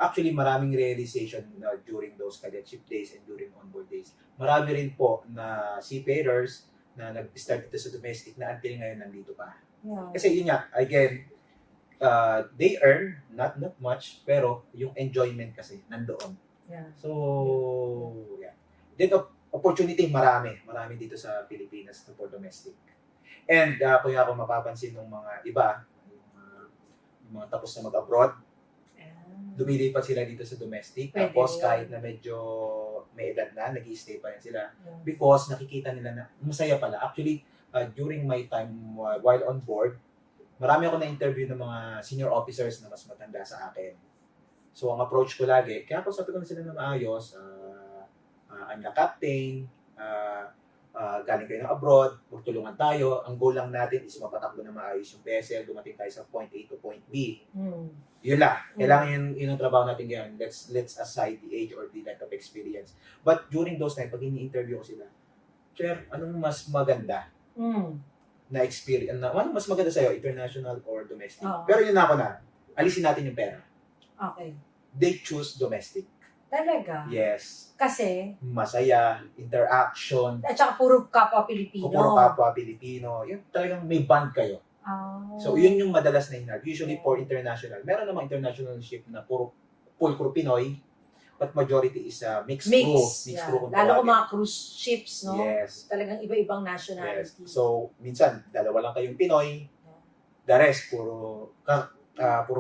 Speaker 2: actually maraming realization during those cadetship days and during onboard days. Marami rin po na seafarers na nag-start dito sa domestic na until ngayon nandito pa. Kasi yun nga, again, they earn not much, pero yung enjoyment kasi nandoon. So then opportunity marami dito sa Pilipinas for domestic. And kaya ako mapapansin ng mga iba, yung mga tapos na mag-abroad, lumilipat sila dito sa domestic. Tapos kahit na medyo may edad na, nag-i-stay pa rin sila. Because nakikita nila na masaya pala. Actually, during my time while on board, marami ako na-interview ng mga senior officers na mas matanda sa akin. So ang approach ko lagi, kaya ako sabi ko na sila na maayos, I'm the captain, galing kayo ng abroad, magtulungan tayo. Ang goal lang natin is mapatakbo na maayos yung vessel, dumating tayo sa point A to point B. Yun lang. Kailangan yun ang trabaho natin ngayon. Let's aside the age or the lack of experience. But during those time, pag ini-interview ko sila, Chair, anong mas maganda na experience? Anong mas maganda sa'yo, international or domestic? Pero yun na ako na, alisin natin yung pera.
Speaker 1: Okay.
Speaker 2: They choose domestic.
Speaker 1: Talaga?
Speaker 2: Yes.
Speaker 1: Kasi?
Speaker 2: Masaya, interaction.
Speaker 1: At saka puro kapwa Pilipino.
Speaker 2: Puro kapwa Pilipino. Yun talagang may bond kayo. So, yun yung madalas na hinag. Usually for international. Meron namang international ship na puro full crew Pinoy, but majority is mixed crew. Mixed crew.
Speaker 1: Lalo kung mga cruise ships, no?
Speaker 2: Yes.
Speaker 1: Talagang iba-ibang nationality.
Speaker 2: Yes. So, minsan, dalawa lang kayong Pinoy. The rest, puro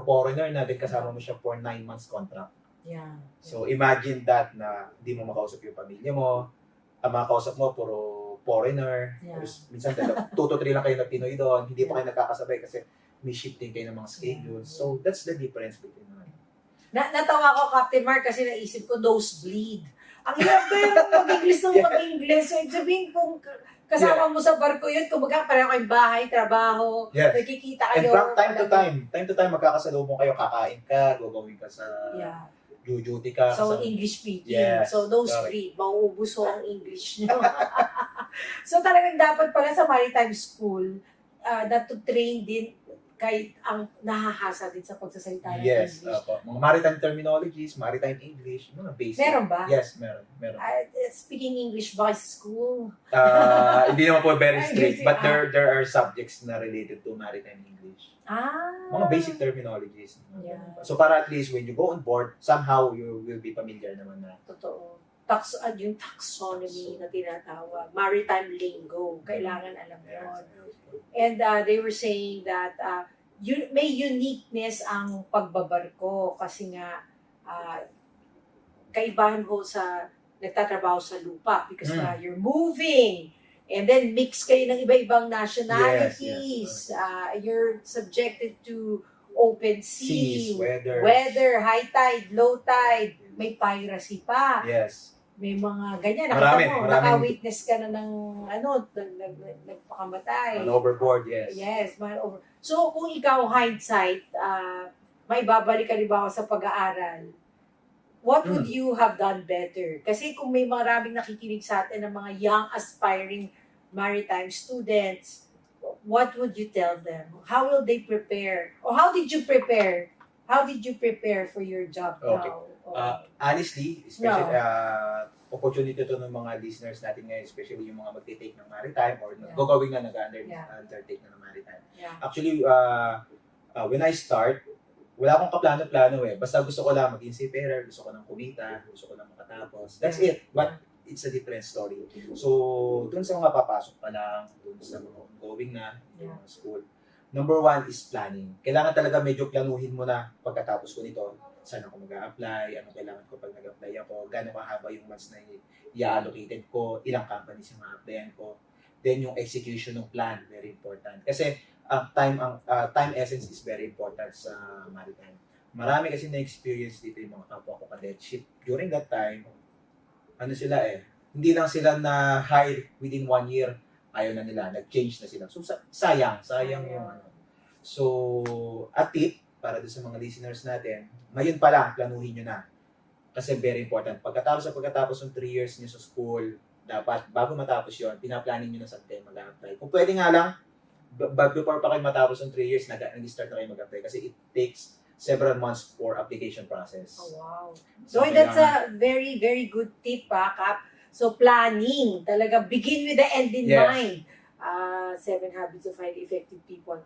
Speaker 2: foreigner na din kasama mo siya for 9 months contract. So, imagine that na hindi mo makausap yung pamilya mo. Ang makausap mo, puro foreigner. Minsan, 2 to 3 lang kayo na Pinoy doon. Hindi pa kayo nagkakasabay kasi may shifting kayo ng mga schedules. So, that's the difference between them.
Speaker 1: Natawa ko, Captain Mark, kasi naisip ko, nosebleed. Ang hirap kayo mag-English ng mag-English. So, sabihin kung kasama mo sa barko yun, kumbaga pareho kayong bahay, trabaho, nagkikita kayo.
Speaker 2: And from time to time, magkakasalubong kayo, kakain ka, gagawin ka sa duty ka.
Speaker 1: So, English speaking. So, nosebleed. Mauubos ho ang English nyo. So, talagang dapat pala sa maritime school na to train din kahit ang nahahasa din sa pagsasalita ng
Speaker 2: Yes,
Speaker 1: English.
Speaker 2: mga maritime terminologies, maritime English, mga basic.
Speaker 1: Meron ba?
Speaker 2: Yes, meron.
Speaker 1: Speaking English ba sa school?
Speaker 2: Hindi naman po very
Speaker 1: Ay,
Speaker 2: strict,
Speaker 1: kasi,
Speaker 2: but there are subjects na related to maritime English. Mga basic terminologies.
Speaker 1: Yeah.
Speaker 2: So para at least when you go on board, somehow you will be familiar naman na.
Speaker 1: Totoo. Yung taxonomy na tinatawag, maritime lingo, kailangan alam yun. And they were saying that may uniqueness ang pagbabarko kasi nga kaibahan ho sa nagtatrabaho sa lupa because you're moving and then mix kayo ng iba-ibang nationalities.
Speaker 2: Yes.
Speaker 1: You're subjected to open
Speaker 2: Seas,
Speaker 1: sea,
Speaker 2: weather,
Speaker 1: high tide, low tide, may piracy pa.
Speaker 2: Yes.
Speaker 1: May mga ganyan.
Speaker 2: Marami.
Speaker 1: Naka-witness ka na ng nagpakamatay.
Speaker 2: On overboard, yes.
Speaker 1: Yes, So, kung ikaw, hindsight, may babalik ka rin ba ako sa pag-aaral? What would you have done better? Kasi kung may maraming nakikinig sa atin ng mga young, aspiring maritime students, what would you tell them? How will they prepare? Or how did you prepare? How did you prepare for your job now?
Speaker 2: Honestly, especially opportunity to ng mga listeners natin ngayon, especially yung mga magte-take ng maritime or gagawin na nag-undertake na ng maritime.
Speaker 1: Yeah.
Speaker 2: Actually, when I start, wala akong kaplano-plano eh. Basta gusto ko lang maging seafarer, gusto ko lang kumita, gusto ko lang makatapos. That's it. But it's a different story. So, dun sa mga papasok pa lang, dun sa mga ongoing na school, number one is planning. Kailangan talaga medyo planuhin mo na pagkatapos ko nito. Saan ako mag-a-apply, ano kailangan ko pag nag-apply ako, gano'ng kahaba yung months na i-allocated ko, ilang companies yung ma-applyan ko. Then yung execution ng plan, very important. Kasi time essence is very important sa maritime. Marami kasi na-experience dito yung mga kapwa ko cadetship. During that time, hindi lang sila na-hire within 1 year, ayaw na nila, nag-change na sila. So, sayang yung ano. So, a tip para doon sa mga listeners natin, ngayon pa lang, planuhin nyo na. Kasi very important. Pagkatapos ng 3 years nyo sa school, dapat, bago matapos yon, pinaplanin nyo na sa kayo mag-apply. Kung pwede nga lang, before pa kayo matapos ng 3 years, nag-start na kayo mag-apply. Kasi it takes several months for application process.
Speaker 1: Oh, wow. So, that's a very, very good tip, Kap. So, planning. Talaga, begin with the end in mind. 7 Habits of Highly Effective People.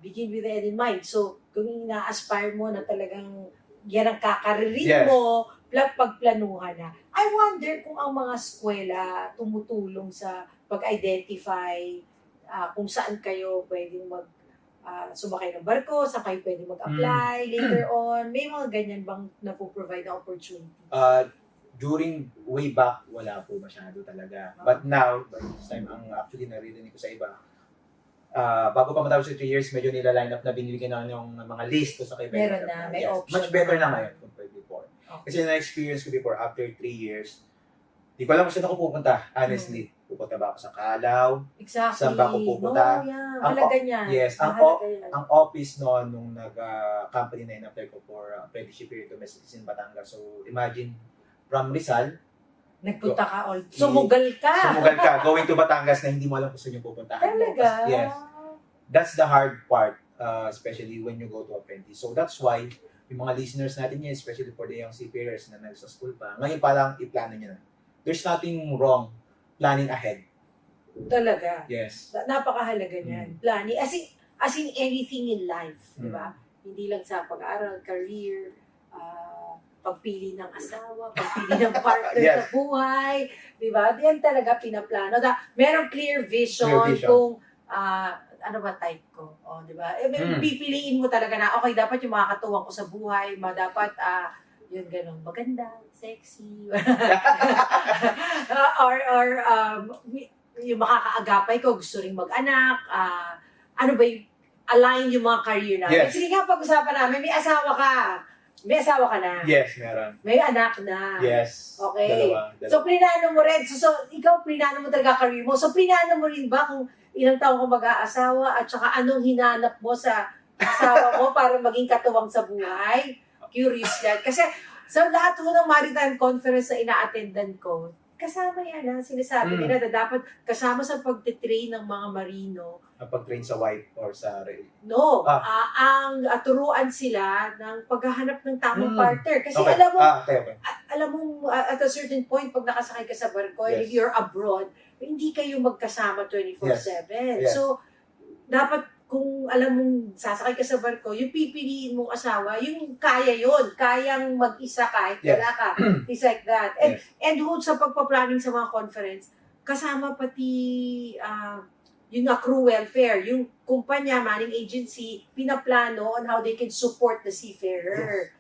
Speaker 1: Begin with the end in mind. So, kung ina-aspire mo na talagang yan ang kakaririn mo, pagplanuhan na. I wonder kung ang mga eskwela tumutulong sa pag-identify kung saan kayo pwedeng sumakay ng barko, saan kayo pwedeng mag-apply later on. May mga ganyan bang napoprovide na opportunity?
Speaker 2: During way back, wala po masyado talaga. But now, by this time, ang actually naririnig ko sa iba, bago pa matapos yung 3 years, medyo nila-line up na binibigyan na yung mga list ko sa kayo.
Speaker 1: Meron na, may option.
Speaker 2: Much better na ngayon compared before. Okay. Kasi na-experience ko before, after 3 years, di ko alam kung saan ako pupunta, honestly. Pupunta ba ako sa Kalaw?
Speaker 1: Exactly.
Speaker 2: Saan ba ako pupunta?
Speaker 1: Halaga niyan.
Speaker 2: Yes, ang office noon nung nag-company na in-apply ko for apprenticeship here to Domestic in Batangas. So, imagine, from Rizal,
Speaker 1: nagpunta ka all. Sumugal ka,
Speaker 2: going to Batangas na hindi mo alam kung saan yung pupuntahan.
Speaker 1: Talaga?
Speaker 2: Yes. That's the hard part, especially when you go to apprentice. So that's why, yung mga listeners natin yan, especially for the young seafarers na nasa school pa, ngayon pa lang, i-plano nyo na. There's nothing wrong planning ahead.
Speaker 1: Talaga?
Speaker 2: Yes.
Speaker 1: Napakahalaga niyan. Planning. As in anything in life, di ba? Hindi lang sa pag-aaral, career, pagpili ng asawa, pagpili ng partner sa buhay, di ba? Diyan talaga pinaplano. Merong clear vision kung ano ba type ko, di ba? Pipiliin mo talaga na, okay, dapat yung makakatuwang ko sa buhay, dapat, yun ganun, maganda, sexy, or yung makakaagapay ko, gusto rin mag-anak, ano ba yung, align yung mga career namin.
Speaker 2: Yes.
Speaker 1: Sige nga, pag-usapan namin, may asawa ka. May asawa ka na?
Speaker 2: Yes, meron.
Speaker 1: May anak na?
Speaker 2: Yes.
Speaker 1: Okay.
Speaker 2: Dalawa.
Speaker 1: So, plinano mo rin. So, ikaw, plinano mo talaga career mo. So, plinano mo rin ba kung ilang taon ka mag-aasawa at saka anong hinanap mo sa asawa mo para maging katuwang sa buhay? Curious yan. Kasi, sa lahat ng maritime conference na ina-attendan ko, kasama yan, sinasabi nila na dapat kasama sa pagtitrain ng mga marino
Speaker 2: pag-train sa wife or sa
Speaker 1: No, ang turuan sila ng paghahanap ng tamang partner. Kasi
Speaker 2: okay. Okay.
Speaker 1: alam mo, at a certain point, pag nakasakay ka sa barko,
Speaker 2: Yes.
Speaker 1: if you're abroad, hindi kayo magkasama 24/7.
Speaker 2: Yes.
Speaker 1: So, dapat kung alam mong sasakay ka sa barko, yung pipiliin mong asawa, yung kaya yon, kayang mag-isa kahit wala ka. It's like that. And sa pagpa-planning sa mga conference, kasama pati yung crew welfare, yung kumpanya, manning agency, pinaplano on how they can support the seafarer.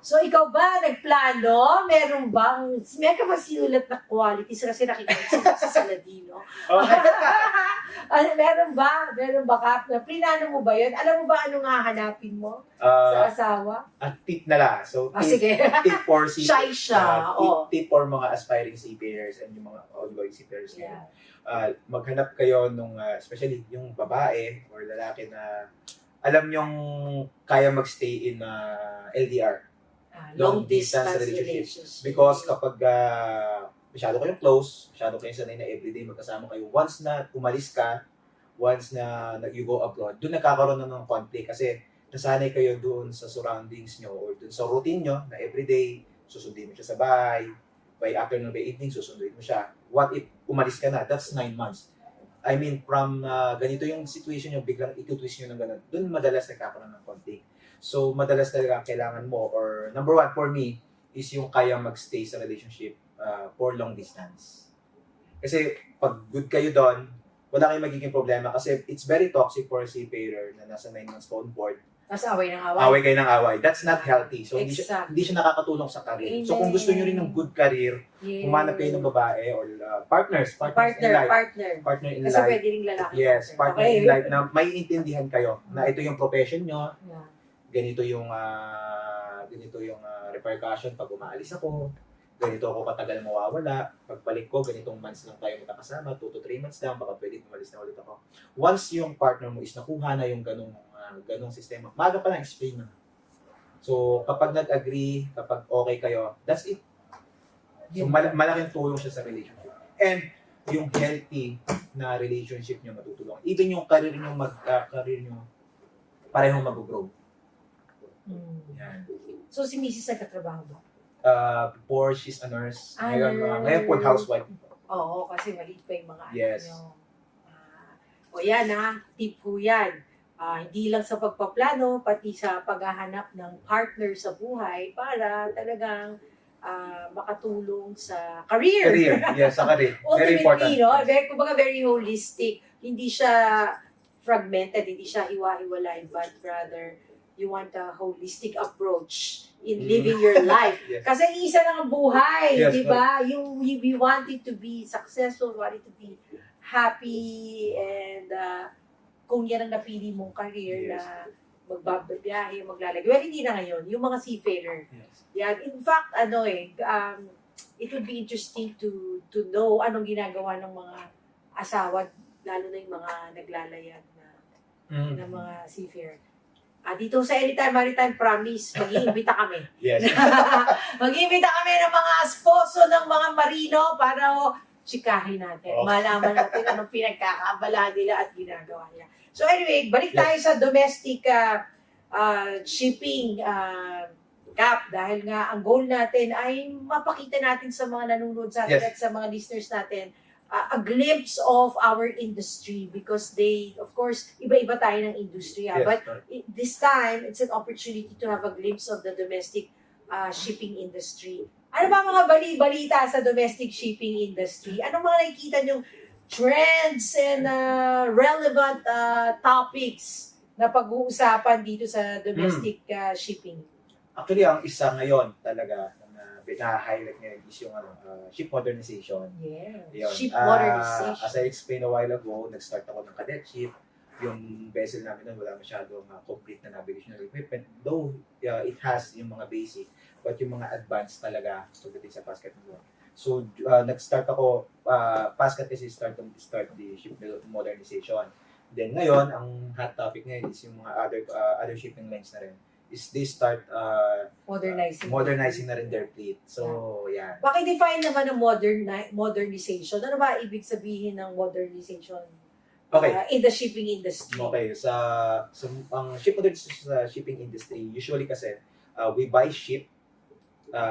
Speaker 1: So, ikaw ba, nagplano? Meron ka ba sinulat na qualities? Kasi nakikita sa Saladino. Meron ba ka? Plinano mo ba yun? Alam mo ba anong hahanapin mo sa asawa?
Speaker 2: Tip na lang. So,
Speaker 1: sige.
Speaker 2: Tip for seafarers.
Speaker 1: Shy siya.
Speaker 2: Tip for mga aspiring seafarers and yung mga ongoing seafarers.
Speaker 1: Yeah.
Speaker 2: Maghanap kayo nung, especially yung babae or lalaki na alam yung kaya magstay in LDR.
Speaker 1: Long distance relationship.
Speaker 2: Because kapag masyado kayong close, masyado kayong sanay na everyday magkasama kayo, once na umalis ka, once na you go abroad, doon nagkakaroon na ng conflict kasi nasanay kayo doon sa surroundings nyo or doon sa routine nyo na everyday, susundin mo siya sa bahay, by afternoon, by evening, susunduin mo siya. What if umalis ka na? That's 9 months. I mean, from ganito yung situation nyo, biglang itutwist nyo ng ganun. Doon madalas nagkakaroon ng conflict. So, madalas talaga kailangan mo, or number one for me, is yung kaya magstay sa relationship for long distance. Kasi pag good kayo doon, wala kayong magiging problema kasi it's very toxic for a seafarer na nasa 9 months pa on board.
Speaker 1: Tapos away ng away.
Speaker 2: Away kayo ng away. That's not healthy. So,
Speaker 1: Exactly.
Speaker 2: hindi siya nakakatulong sa career. So, kung gusto nyo rin ng good career, humanap kayo ng babae or partner in life. Partner in
Speaker 1: Kasi
Speaker 2: life.
Speaker 1: pwede rin lalaki.
Speaker 2: Yes, partner in life na may intindihan kayo na ito yung profession nyo, ganito yung repercussion pag umaalis ako, ganito ako katagal mawawala, pagbalik ko, ganitong months lang tayo magkakasama, 2 to 3 months lang, baka pwede umalis na ulit ako. Once yung partner mo is nakuha na yung ganong sistema, maaga pa lang explain na. So, kapag nag-agree, kapag okay kayo, that's it. So, malaking tulong siya sa relationship. And, yung healthy na relationship nyo matutulong. Even yung career nyo, parehong mag-grow. Yan.
Speaker 1: So, si Mrs. nagkatrabaho ba?
Speaker 2: Before she's a nurse. Ngayon po housewife.
Speaker 1: Oo, kasi maliit pa yung mga
Speaker 2: yes.
Speaker 1: nyo. O yan tip po yan. Hindi lang sa pagpaplano, pati sa paghahanap ng partner sa buhay para talagang makatulong sa career.
Speaker 2: Yes, sa career. Very important.
Speaker 1: Kumbaga very holistic. Hindi siya fragmented, hindi siya hiwa-hiwalay, but rather you want a holistic approach in living your life.
Speaker 2: Yes.
Speaker 1: Kasi isa lang ang buhay,
Speaker 2: yes,
Speaker 1: di ba? We want it to be successful, we want it to be happy, and kung yan ang napili mong career na magbabiyahe, maglalagay. Well, hindi na ngayon. Yung mga seafarer.
Speaker 2: Yes.
Speaker 1: Yan. In fact, it would be interesting to know anong ginagawa ng mga asawa, lalo na yung mga naglalayag na mga seafarer. Dito sa Anytime Maritime, promise, mag-iimbita kami.
Speaker 2: Yes.
Speaker 1: Mag-iimbita kami ng mga esposo ng mga marino para chikahin natin. Malaman natin anong pinagkakaabala nila at ginagawa nila. So anyway, balik tayo sa domestic shipping Kap, dahil nga ang goal natin ay mapakita natin sa mga nanonood sa atin at sa mga listeners natin a glimpse of our industry because they, of course, iba-iba tayo ng industry. But this time, it's an opportunity to have a glimpse of the domestic shipping industry. Ano ba mga balita sa domestic shipping industry? Ano mga nakikita nyo trends and relevant topics na pag-uusapan dito sa domestic shipping?
Speaker 2: Actually, ang isa ngayon talaga na highlight ngayon is yung ship modernization.
Speaker 1: Yeah. Ship modernization.
Speaker 2: As I explained a while ago, nag-start ako ng cadet ship. Yung vessel namin nun, wala masyadong complete na navigational equipment. Though it has yung mga basic, but yung mga advanced talaga pagdating sa PASCAT mo. So, nag-start ako, PASCAT kasi start the ship modernization. Then ngayon, ang hot topic ngayon is yung mga other shipping lines na rin. Is they start modernizing na rin their fleet. So, yeah.
Speaker 1: Bakit define naman ng modernization? Ano ba ibig sabihin ng modernization?
Speaker 2: Okay.
Speaker 1: in the shipping industry?
Speaker 2: Okay, ang ship modernization sa shipping industry, usually kasi we buy ship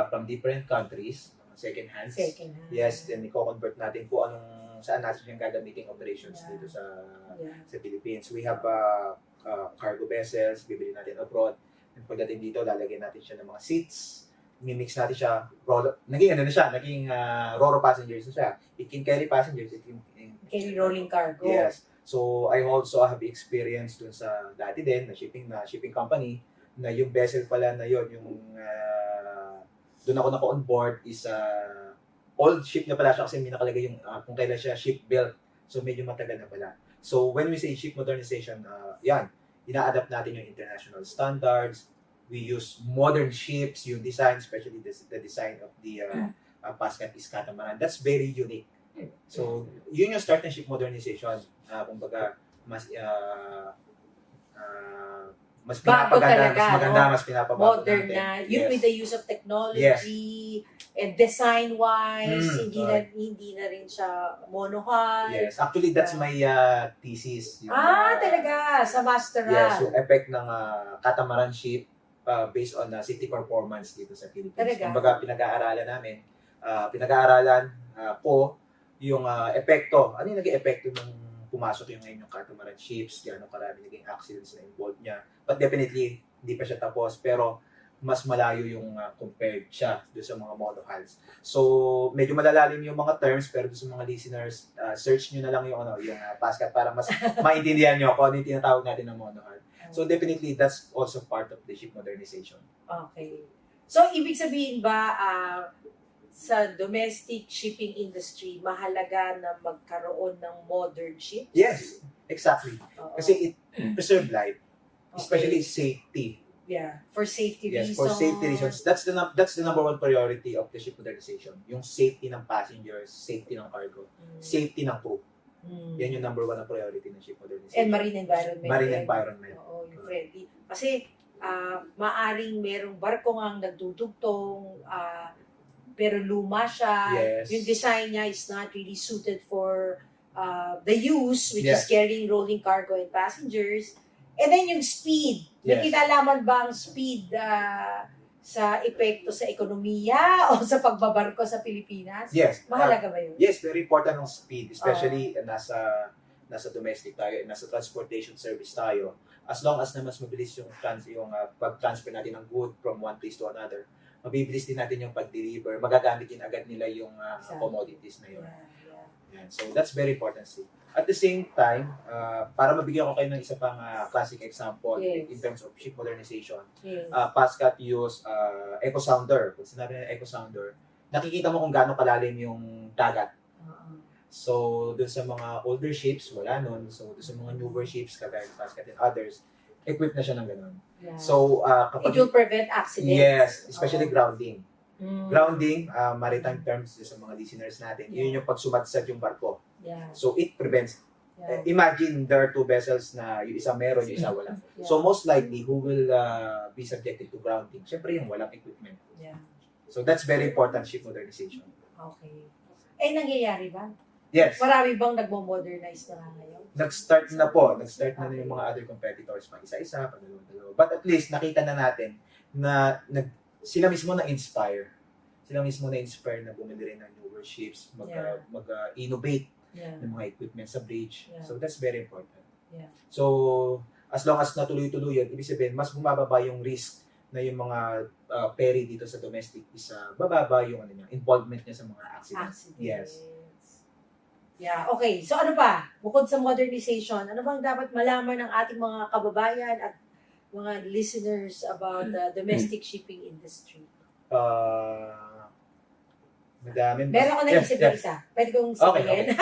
Speaker 2: from different countries, second hands.
Speaker 1: Second hand.
Speaker 2: Yes, then i-convert natin kung saan natin siyang gagamitin operations
Speaker 1: Yeah.
Speaker 2: dito sa
Speaker 1: Yeah.
Speaker 2: Philippines. We have cargo vessels, bibili natin abroad. And pagdating dito, lalagyan natin siya ng mga seats, mimix natin siya, naging Roro passengers na siya. It can carry passengers,
Speaker 1: Carry rolling cargo.
Speaker 2: Yes. So, I also have experience dun sa dati din, na shipping company, na yung vessel pala na yon yung dun ako naka-on board is old ship na pala siya kasi may nakalagay yung kung kailan siya ship built. So, medyo matagal na pala. So, when we say ship modernization, ina-adapt natin yung international standards. We use modern ships, yung design, especially the design of the Pascat is catamaran. That's very unique. So, yun yung start ng ship modernization. Kumbaga, mas
Speaker 1: Bago
Speaker 2: pinapaganda,
Speaker 1: talaga,
Speaker 2: mas maganda,
Speaker 1: no?
Speaker 2: mas pinapabago
Speaker 1: Modern
Speaker 2: natin.
Speaker 1: na. Yun
Speaker 2: Yes.
Speaker 1: with the use of technology and design-wise, hindi na rin siya monohull.
Speaker 2: Yes, actually that's my thesis. Yung,
Speaker 1: Talaga, sa masteral.
Speaker 2: Yes, yung effect ng catamaran ship based on safety performance dito sa Philippines.
Speaker 1: Talaga?
Speaker 2: Kumbaga pinag-aaralan namin, ko yung epekto. Ano yung naging epekto ng pumasok yung ngayon yung catamaran ships, gano'ng karami naging accidents na involved niya. But definitely, hindi pa siya tapos, pero mas malayo yung compared siya doon sa mga monohulls. So, medyo malalalim yung mga terms, pero doon sa mga listeners, search nyo na lang yung Pascat para mas maintindihan nyo kung ano yung tinatawag natin ng monohull. So, definitely, that's also part of the ship modernization.
Speaker 1: Okay. So, ibig sabihin ba, sa domestic shipping industry, mahalaga na magkaroon ng modern ships?
Speaker 2: Yes, exactly.
Speaker 1: Oo.
Speaker 2: Kasi it preserve life,
Speaker 1: Okay.
Speaker 2: especially safety.
Speaker 1: Yeah, for safety
Speaker 2: Yes,
Speaker 1: reasons.
Speaker 2: for safety reasons. That's the number one priority of the ship modernization. Yung safety ng passengers, safety ng cargo, safety ng crew. Yan yung number one na priority ng ship modernization.
Speaker 1: And marine environment.
Speaker 2: Marine environment.
Speaker 1: Oo, yung friendly. Kasi, maaring merong barko nga nagdudugtong, pero luma siya.
Speaker 2: Yes.
Speaker 1: Yung design niya is not really suited for the use, which is
Speaker 2: Yes.
Speaker 1: carrying rolling cargo and passengers. And then yung speed. May
Speaker 2: Yes.
Speaker 1: kinalaman ba ang speed sa epekto sa ekonomiya o sa pagbabarko sa Pilipinas?
Speaker 2: Yes.
Speaker 1: Mahalaga ba yun?
Speaker 2: Yes, very important ang speed, especially nasa domestic tayo, nasa transportation service tayo. As long as na mas mabilis yung pag-transfer natin ng good from one place to another, mabibilis din natin yung pag-deliver, magagamit din agad nila yung commodities na yun.
Speaker 1: Yeah.
Speaker 2: Yan. So that's very important. At the same time, para mabigyan ko kayo ng isa pang classic example
Speaker 1: Yes.
Speaker 2: in terms of ship modernization,
Speaker 1: Yes.
Speaker 2: Pascat use echo sounder. Kung sinabi na echo sounder, nakikita mo kung gaano kalalim yung dagat. So, doon sa mga older ships, wala nun. So, doon sa mga newer ships, kagaya ng Pascat and others, equipped na siya ng ganun.
Speaker 1: Yeah.
Speaker 2: So,
Speaker 1: It will prevent accidents.
Speaker 2: yes, especially grounding.
Speaker 1: Mm.
Speaker 2: Grounding, maritime terms sa mga listeners natin, yun yung pagsumadsad yung barko.
Speaker 1: Yeah.
Speaker 2: So, it prevents.
Speaker 1: Yeah.
Speaker 2: Imagine there are two vessels na yung isa meron, yung isa wala.
Speaker 1: Yeah.
Speaker 2: So, most likely, who will be subjected to grounding? Siyempre, yung walang equipment.
Speaker 1: Yeah.
Speaker 2: So, that's very important ship modernization.
Speaker 1: Okay. Nangyayari ba?
Speaker 2: Yes.
Speaker 1: Marami bang nagmo-modernize na nga ngayon?
Speaker 2: Nag-start na po. Nag-start na yung mga other competitors pa. Isa-isa, padalawa-dalawa. But at least, nakita na natin na sila mismo na-inspire. Sila mismo na-inspire na bumili rin ng newer ships, mag-innovate ng mga equipment sa bridge.
Speaker 1: Yeah.
Speaker 2: So, that's very important.
Speaker 1: Yeah.
Speaker 2: So, as long as natuloy-tuloy yun, ibig sabihin, mas bumababa yung risk na yung mga ferry dito sa domestic is bababa yung involvement niya sa mga accidents. Yes.
Speaker 1: Yeah, okay. So ano pa? Bukod sa modernization, ano bang dapat malaman ng ating mga kababayan at mga listeners about the domestic shipping industry?
Speaker 2: Madami.
Speaker 1: Meron ko na isip na isa. Pwede kong sabihin.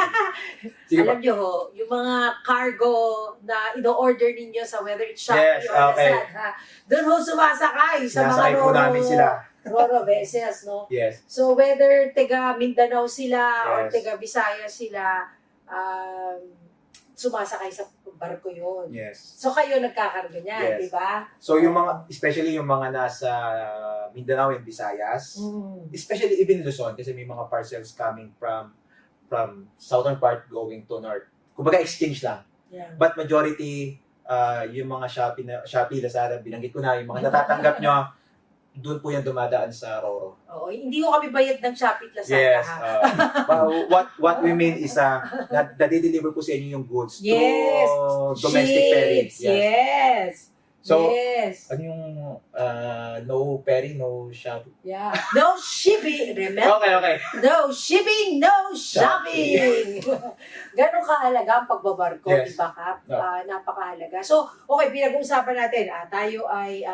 Speaker 2: Sige
Speaker 1: Alam nyo ho, yung mga cargo na ino-order ninyo sa whether it's
Speaker 2: Yes,
Speaker 1: Shopee or
Speaker 2: okay.
Speaker 1: Lazada, doon ho sumasakay sa mga
Speaker 2: Sinasakay po namin sila.
Speaker 1: Roro vessels, no?
Speaker 2: Yes.
Speaker 1: So whether taga Mindanao sila or
Speaker 2: Yes.
Speaker 1: taga Visayas sila, sumasakay sa barko yun.
Speaker 2: Yes.
Speaker 1: So kayo nagkakarga niyan,
Speaker 2: Yes.
Speaker 1: di ba?
Speaker 2: So yung mga, especially yung mga nasa Mindanao and Visayas, especially even Luzon, kasi may mga parcels coming from southern part going to north. Kumbaga exchange lang.
Speaker 1: Yeah.
Speaker 2: But majority, yung mga Shopee, Lazada, binanggit ko na, yung mga natatanggap nyo, doon po yan dumadaan sa Roro.
Speaker 1: Oo, hindi ko kami bayad ng Shopee at Lazada.
Speaker 2: Yes.
Speaker 1: ha?
Speaker 2: What we mean is na-deliver po sa inyo yung goods
Speaker 1: Yes.
Speaker 2: through domestic ferry.
Speaker 1: Ships. Yes.
Speaker 2: So,
Speaker 1: yes.
Speaker 2: ano yung no ferry, no Shopee?
Speaker 1: Yeah. No shipping. Remember?
Speaker 2: Okay.
Speaker 1: No shipping, no shopping. Ganon kahalaga ang pagbabarko,
Speaker 2: Yes.
Speaker 1: di ba, Kap?
Speaker 2: No.
Speaker 1: Napakahalaga. So, okay, pinag-uusapan natin. Tayo ay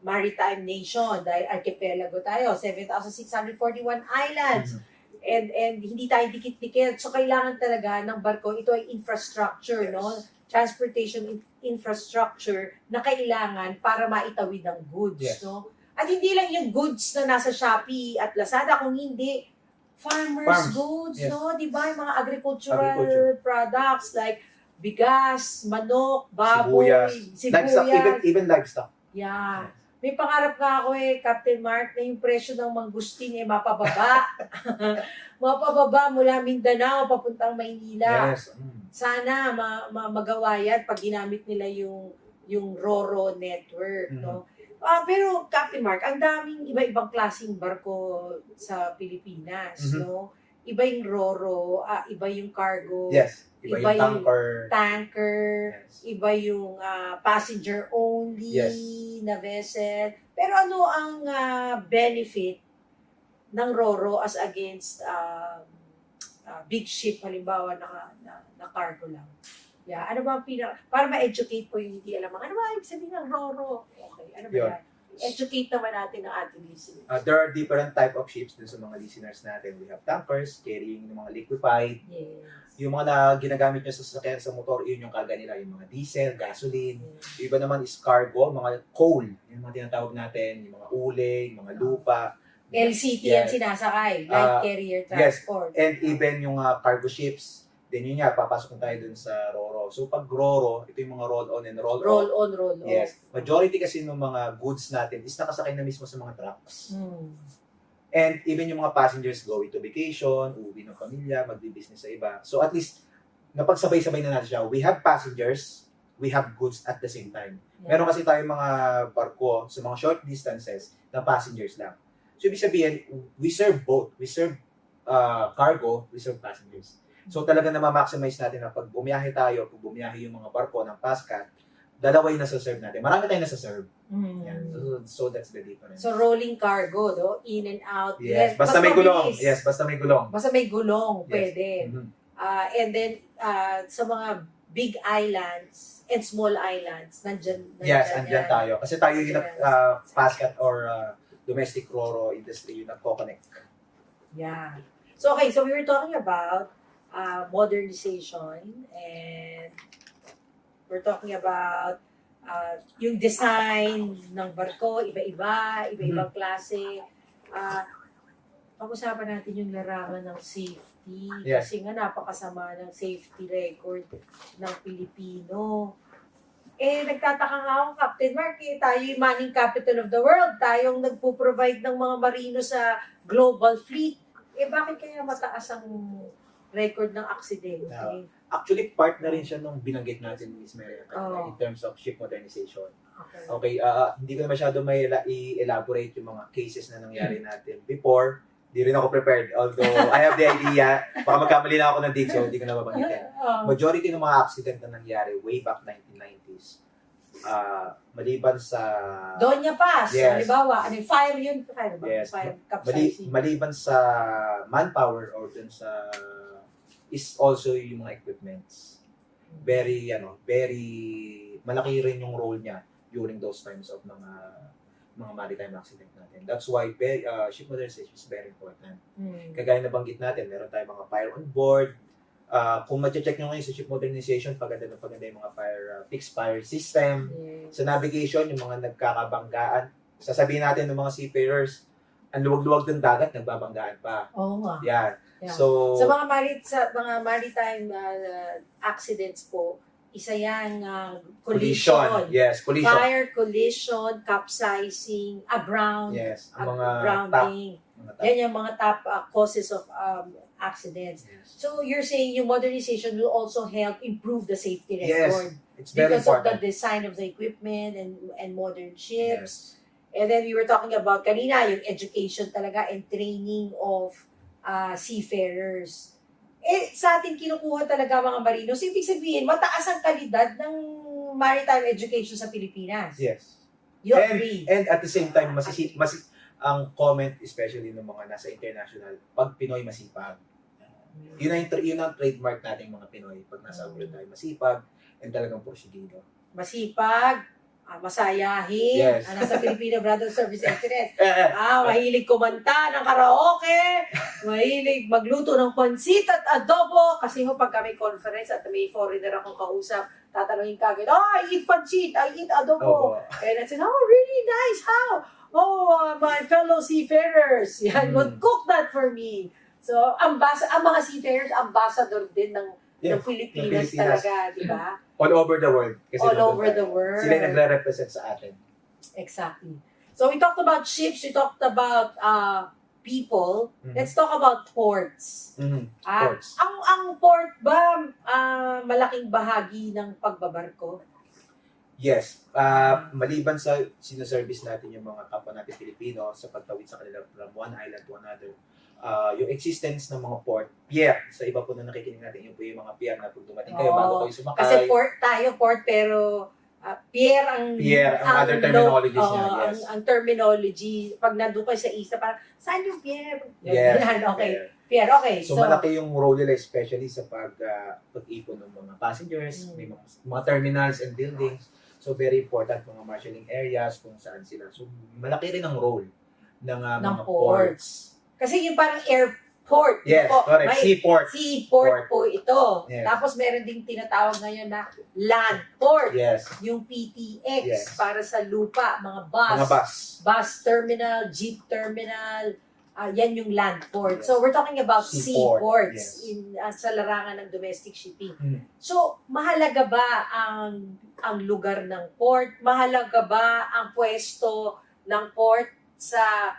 Speaker 1: maritime nation dahil archipelago tayo, 7,641 islands. And hindi tayo dikit-dikit. So, kailangan talaga ng barko. Ito ay infrastructure,
Speaker 2: Yes.
Speaker 1: no? Transportation infrastructure na kailangan para maitawid ang goods,
Speaker 2: Yes.
Speaker 1: no? At hindi lang yung goods na nasa Shopee at Lazada, kung hindi farmers goods,
Speaker 2: Yes.
Speaker 1: no? Di ba? Yung mga agricultural
Speaker 2: Agriculture.
Speaker 1: products like bigas, manok, baboy,
Speaker 2: Livestock, even livestock.
Speaker 1: Yeah. May pangarap nga ako Captain Mark, na yung presyo ng mangustin mapababa. Mapababa mula Mindanao papuntang Maynila.
Speaker 2: Yes.
Speaker 1: Sana magawa yan pag ginamit nila yung Roro network, no? Pero Captain Mark, ang daming iba-ibang klaseng barko sa Pilipinas, no? Iba yung Roro, iba yung cargo.
Speaker 2: Yes. Iba yung
Speaker 1: tanker.
Speaker 2: Yes.
Speaker 1: Iba yung passenger only
Speaker 2: Yes.
Speaker 1: na vessel. Pero ano ang benefit ng Roro as against big ship, halimbawa na cargo lang? Yeah, ano ba para ma-educate po yung hindi alam, ano ba ibig sabihin ng Roro? Okay, ano ba yan? Educate naman natin ang ating listeners.
Speaker 2: There are different type of ships dun sa mga listeners natin. We have tankers, carrying yung mga liquefied.
Speaker 1: Yes.
Speaker 2: Yung mga ginagamit nyo sa sasakyan sa motor, yun yung karga nila. Yung mga diesel, gasoline. Yung iba naman is cargo, mga coal. Yung mga tinatawag natin, yung mga uling, mga lupa.
Speaker 1: LCT
Speaker 2: Yes.
Speaker 1: ang sinasakay, light carrier transport.
Speaker 2: Yes. And even yung cargo ships, then yun nga, papasok na tayo dun sa Roro. So pag Roro, ito yung mga roll-on and roll-off.
Speaker 1: Roll-on, roll-off.
Speaker 2: Yes. Majority kasi ng mga goods natin is nakasakay na mismo sa mga trucks.
Speaker 1: Hmm.
Speaker 2: And even yung mga passengers going to vacation, uuwi ng pamilya, magbi-business sa iba. So at least, napagsabay-sabay na natin siya. We have passengers, we have goods at the same time.
Speaker 1: Yeah.
Speaker 2: Meron kasi tayong mga barko sa mga short distances na passengers lang. So ibig sabihin, we serve both. We serve cargo, we serve passengers. So talaga na ma-maximize natin na pag bumiyahe tayo, pag bumiyahe yung mga barko ng Pascat, dalawa yung nasa-serve natin. Marami tayong nasa-serve. Yan. So that's the difference.
Speaker 1: So rolling cargo, no? In and out.
Speaker 2: Yes, basta may gulong.
Speaker 1: mabilis.
Speaker 2: Yes, basta may gulong.
Speaker 1: Basta may gulong,
Speaker 2: Yes.
Speaker 1: pwede.
Speaker 2: Mhm.
Speaker 1: And then, sa mga big islands and small islands, nandyan
Speaker 2: Yes,
Speaker 1: yan.
Speaker 2: andyan tayo. Kasi tayo yung
Speaker 1: Yes.
Speaker 2: Pascat or domestic Roro industry yung nagko-connect.
Speaker 1: Yeah. So, okay. So, we were talking about modernization and we're talking about yung design ng barko, iba-ibang klase. Pag-usapan natin yung larangan ng safety.
Speaker 2: Yes.
Speaker 1: Kasi nga napakasama ng safety record ng Pilipino. Nagtataka nga ako, Captain Mark, tayo yung manning capital of the world. Tayong nagpo-provide ng mga marino sa global fleet. Bakit kaya mataas ang record ng aksidente?
Speaker 2: No. Actually, part na rin siya nung binanggit natin, Ms. Mary, in terms of ship modernization. Okay, hindi ko na masyado may i-elaborate yung mga cases na nangyari natin before. Di rin ako prepared. Although, I have the idea. Baka magkamali na ako ng dig, so hindi ko na mabanggitin. Majority ng mga accident na nangyari way back 1990s, maliban sa...
Speaker 1: Doña Paz,
Speaker 2: Yes.
Speaker 1: halimbawa, fire yun? Fire ba?
Speaker 2: Yes.
Speaker 1: Fire capsizing.
Speaker 2: Maliban sa manpower or dun sa... is also yung mga equipments. Very malaki rin yung role niya during those times of mga maritime accident natin. That's why ship modernization is very important. Kagaya na banggit natin, meron tayong mga fire on board. Kung ma-check nyo ngayon sa ship modernization, paganda yung mga fixed fire system.
Speaker 1: Yes.
Speaker 2: Sa navigation, yung mga nagkakabanggaan. Sasabihin natin ng mga seafarers, ang luwag-luwag ng dagat, nagbabanggaan pa.
Speaker 1: Oo nga.
Speaker 2: Yan.
Speaker 1: Yeah.
Speaker 2: So,
Speaker 1: Sa mga maritime accidents po, isa yan collision.
Speaker 2: Yes, collision.
Speaker 1: Fire, collision, capsizing,
Speaker 2: Yes, ang mga
Speaker 1: grounding.
Speaker 2: top.
Speaker 1: Yan yung mga top causes of accidents.
Speaker 2: Yes.
Speaker 1: So you're saying yung modernization will also help improve the safety
Speaker 2: Yes.
Speaker 1: record
Speaker 2: It's very
Speaker 1: because of the
Speaker 2: important.
Speaker 1: design of the equipment and modern ships.
Speaker 2: Yes.
Speaker 1: And then we were talking about kanina, yung education talaga and training of seafarers. Sa atin kinukuha talaga mga marinos. Ibig sabihin, mataas ang kalidad ng maritime education sa Pilipinas.
Speaker 2: Yes.
Speaker 1: You agree?
Speaker 2: And at the same time, ang comment, especially ng mga nasa international, pag Pinoy masipag. Yun ang trademark nating mga Pinoy. Pag nasa abroad tayo, masipag, and talagang porsigido.
Speaker 1: Masipag, masayahin,
Speaker 2: Yes.
Speaker 1: Nasa Filipino Brother Service Excellence. Mahilig kumanta ng karaoke, mahilig magluto ng pansit at adobo. Kasi pag kami conference at may foreigner akong kausap, tatanungin kagad, I eat pansit, I eat adobo. And I said, oh, really nice, how? Oh, my fellow seafarers, would cook that for me. So, ang mga seafarers, ambassador din ng Pilipinas talaga, di ba?
Speaker 2: All over the world. Kasi
Speaker 1: all over the world.
Speaker 2: Sila nagre-represent sa atin.
Speaker 1: Exactly. So we talked about ships, we talked about people.
Speaker 2: Mm-hmm.
Speaker 1: Let's talk about ports.
Speaker 2: Mm-hmm. Ports.
Speaker 1: Ang port ba malaking bahagi ng pagbabarko?
Speaker 2: Yes. Maliban sa sinaservice natin yung mga kapwa natin Pilipino sa pagtawid sa kanila from one island to another, yung existence ng mga port, pier, sa iba po na nakikinig natin, yung po yung mga pier na pag dumating kayo bago kayo sumakay.
Speaker 1: Kasi port pero pier ang
Speaker 2: other terminologies niya, yes.
Speaker 1: Ang terminology, pag nandun kayo sa isa, parang, saan yung pier?
Speaker 2: Yes.
Speaker 1: Okay. Pier, okay.
Speaker 2: So malaki yung role nila, especially sa pag-ipon ng mga passengers, may mga terminals and buildings. So very important mga marshalling areas kung saan sila. So malaki rin ang role ng mga ports.
Speaker 1: Kasi yung parang airport.
Speaker 2: Yes, correct. Seaport.
Speaker 1: Seaport po ito.
Speaker 2: Yes.
Speaker 1: Tapos meron ding tinatawag ngayon na land port.
Speaker 2: Yes.
Speaker 1: Yung PTX
Speaker 2: Yes.
Speaker 1: para sa lupa, mga bus.
Speaker 2: Mga bus.
Speaker 1: Bus terminal, jeep terminal. Yan yung land port.
Speaker 2: Yes.
Speaker 1: So we're talking about
Speaker 2: Seaport.
Speaker 1: seaports
Speaker 2: Yes.
Speaker 1: sa larangan ng domestic shipping.
Speaker 2: Hmm.
Speaker 1: So mahalaga ba ang lugar ng port? Mahalaga ba ang pwesto ng port sa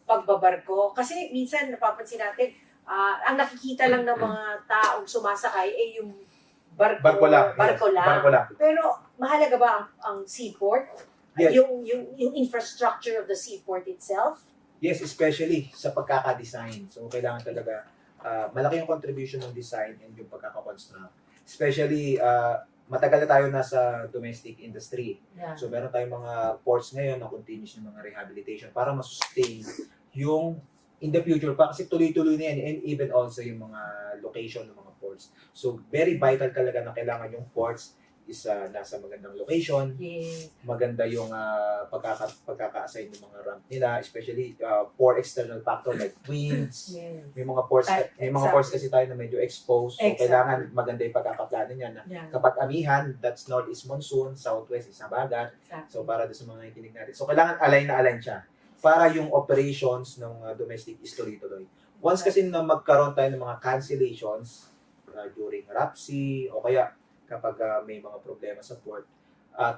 Speaker 1: pagbabarko? Kasi minsan napapansin natin, ang nakikita lang ng mga taong sumasakay ay yung barko lang. Pero mahalaga ba ang seaport?
Speaker 2: Yes.
Speaker 1: Yung infrastructure of the seaport itself?
Speaker 2: Yes, especially sa pagkaka-design. So kailangan talaga malaki yung contribution ng design and yung pagkaka-construct. Especially matagal na tayo nasa domestic industry.
Speaker 1: Yeah.
Speaker 2: So meron tayong mga ports ngayon na continuous ng mga rehabilitation para ma-sustain yung in the future pa kasi tuloy-tuloy na yan and even also yung mga location ng mga ports. So very vital talaga na kailangan yung ports is nasa magandang location.
Speaker 1: Yes.
Speaker 2: Maganda yung pagkaka-assign ng mga ramp nila, especially for external factor like winds.
Speaker 1: Yes.
Speaker 2: May mga ports kasi tayo na medyo exposed. So kailangan maganda yung pagkakaplano niya na kapag amihan, that's northeast monsoon, southwest is habagat. So para doon sa mga nakikinig natin. So kailangan align na align siya para yung operations ng domestic is tuloy-tuloy. Once kasi na magkaroon tayo ng mga cancellations during RAPSI o kaya kapag may mga problema sa port,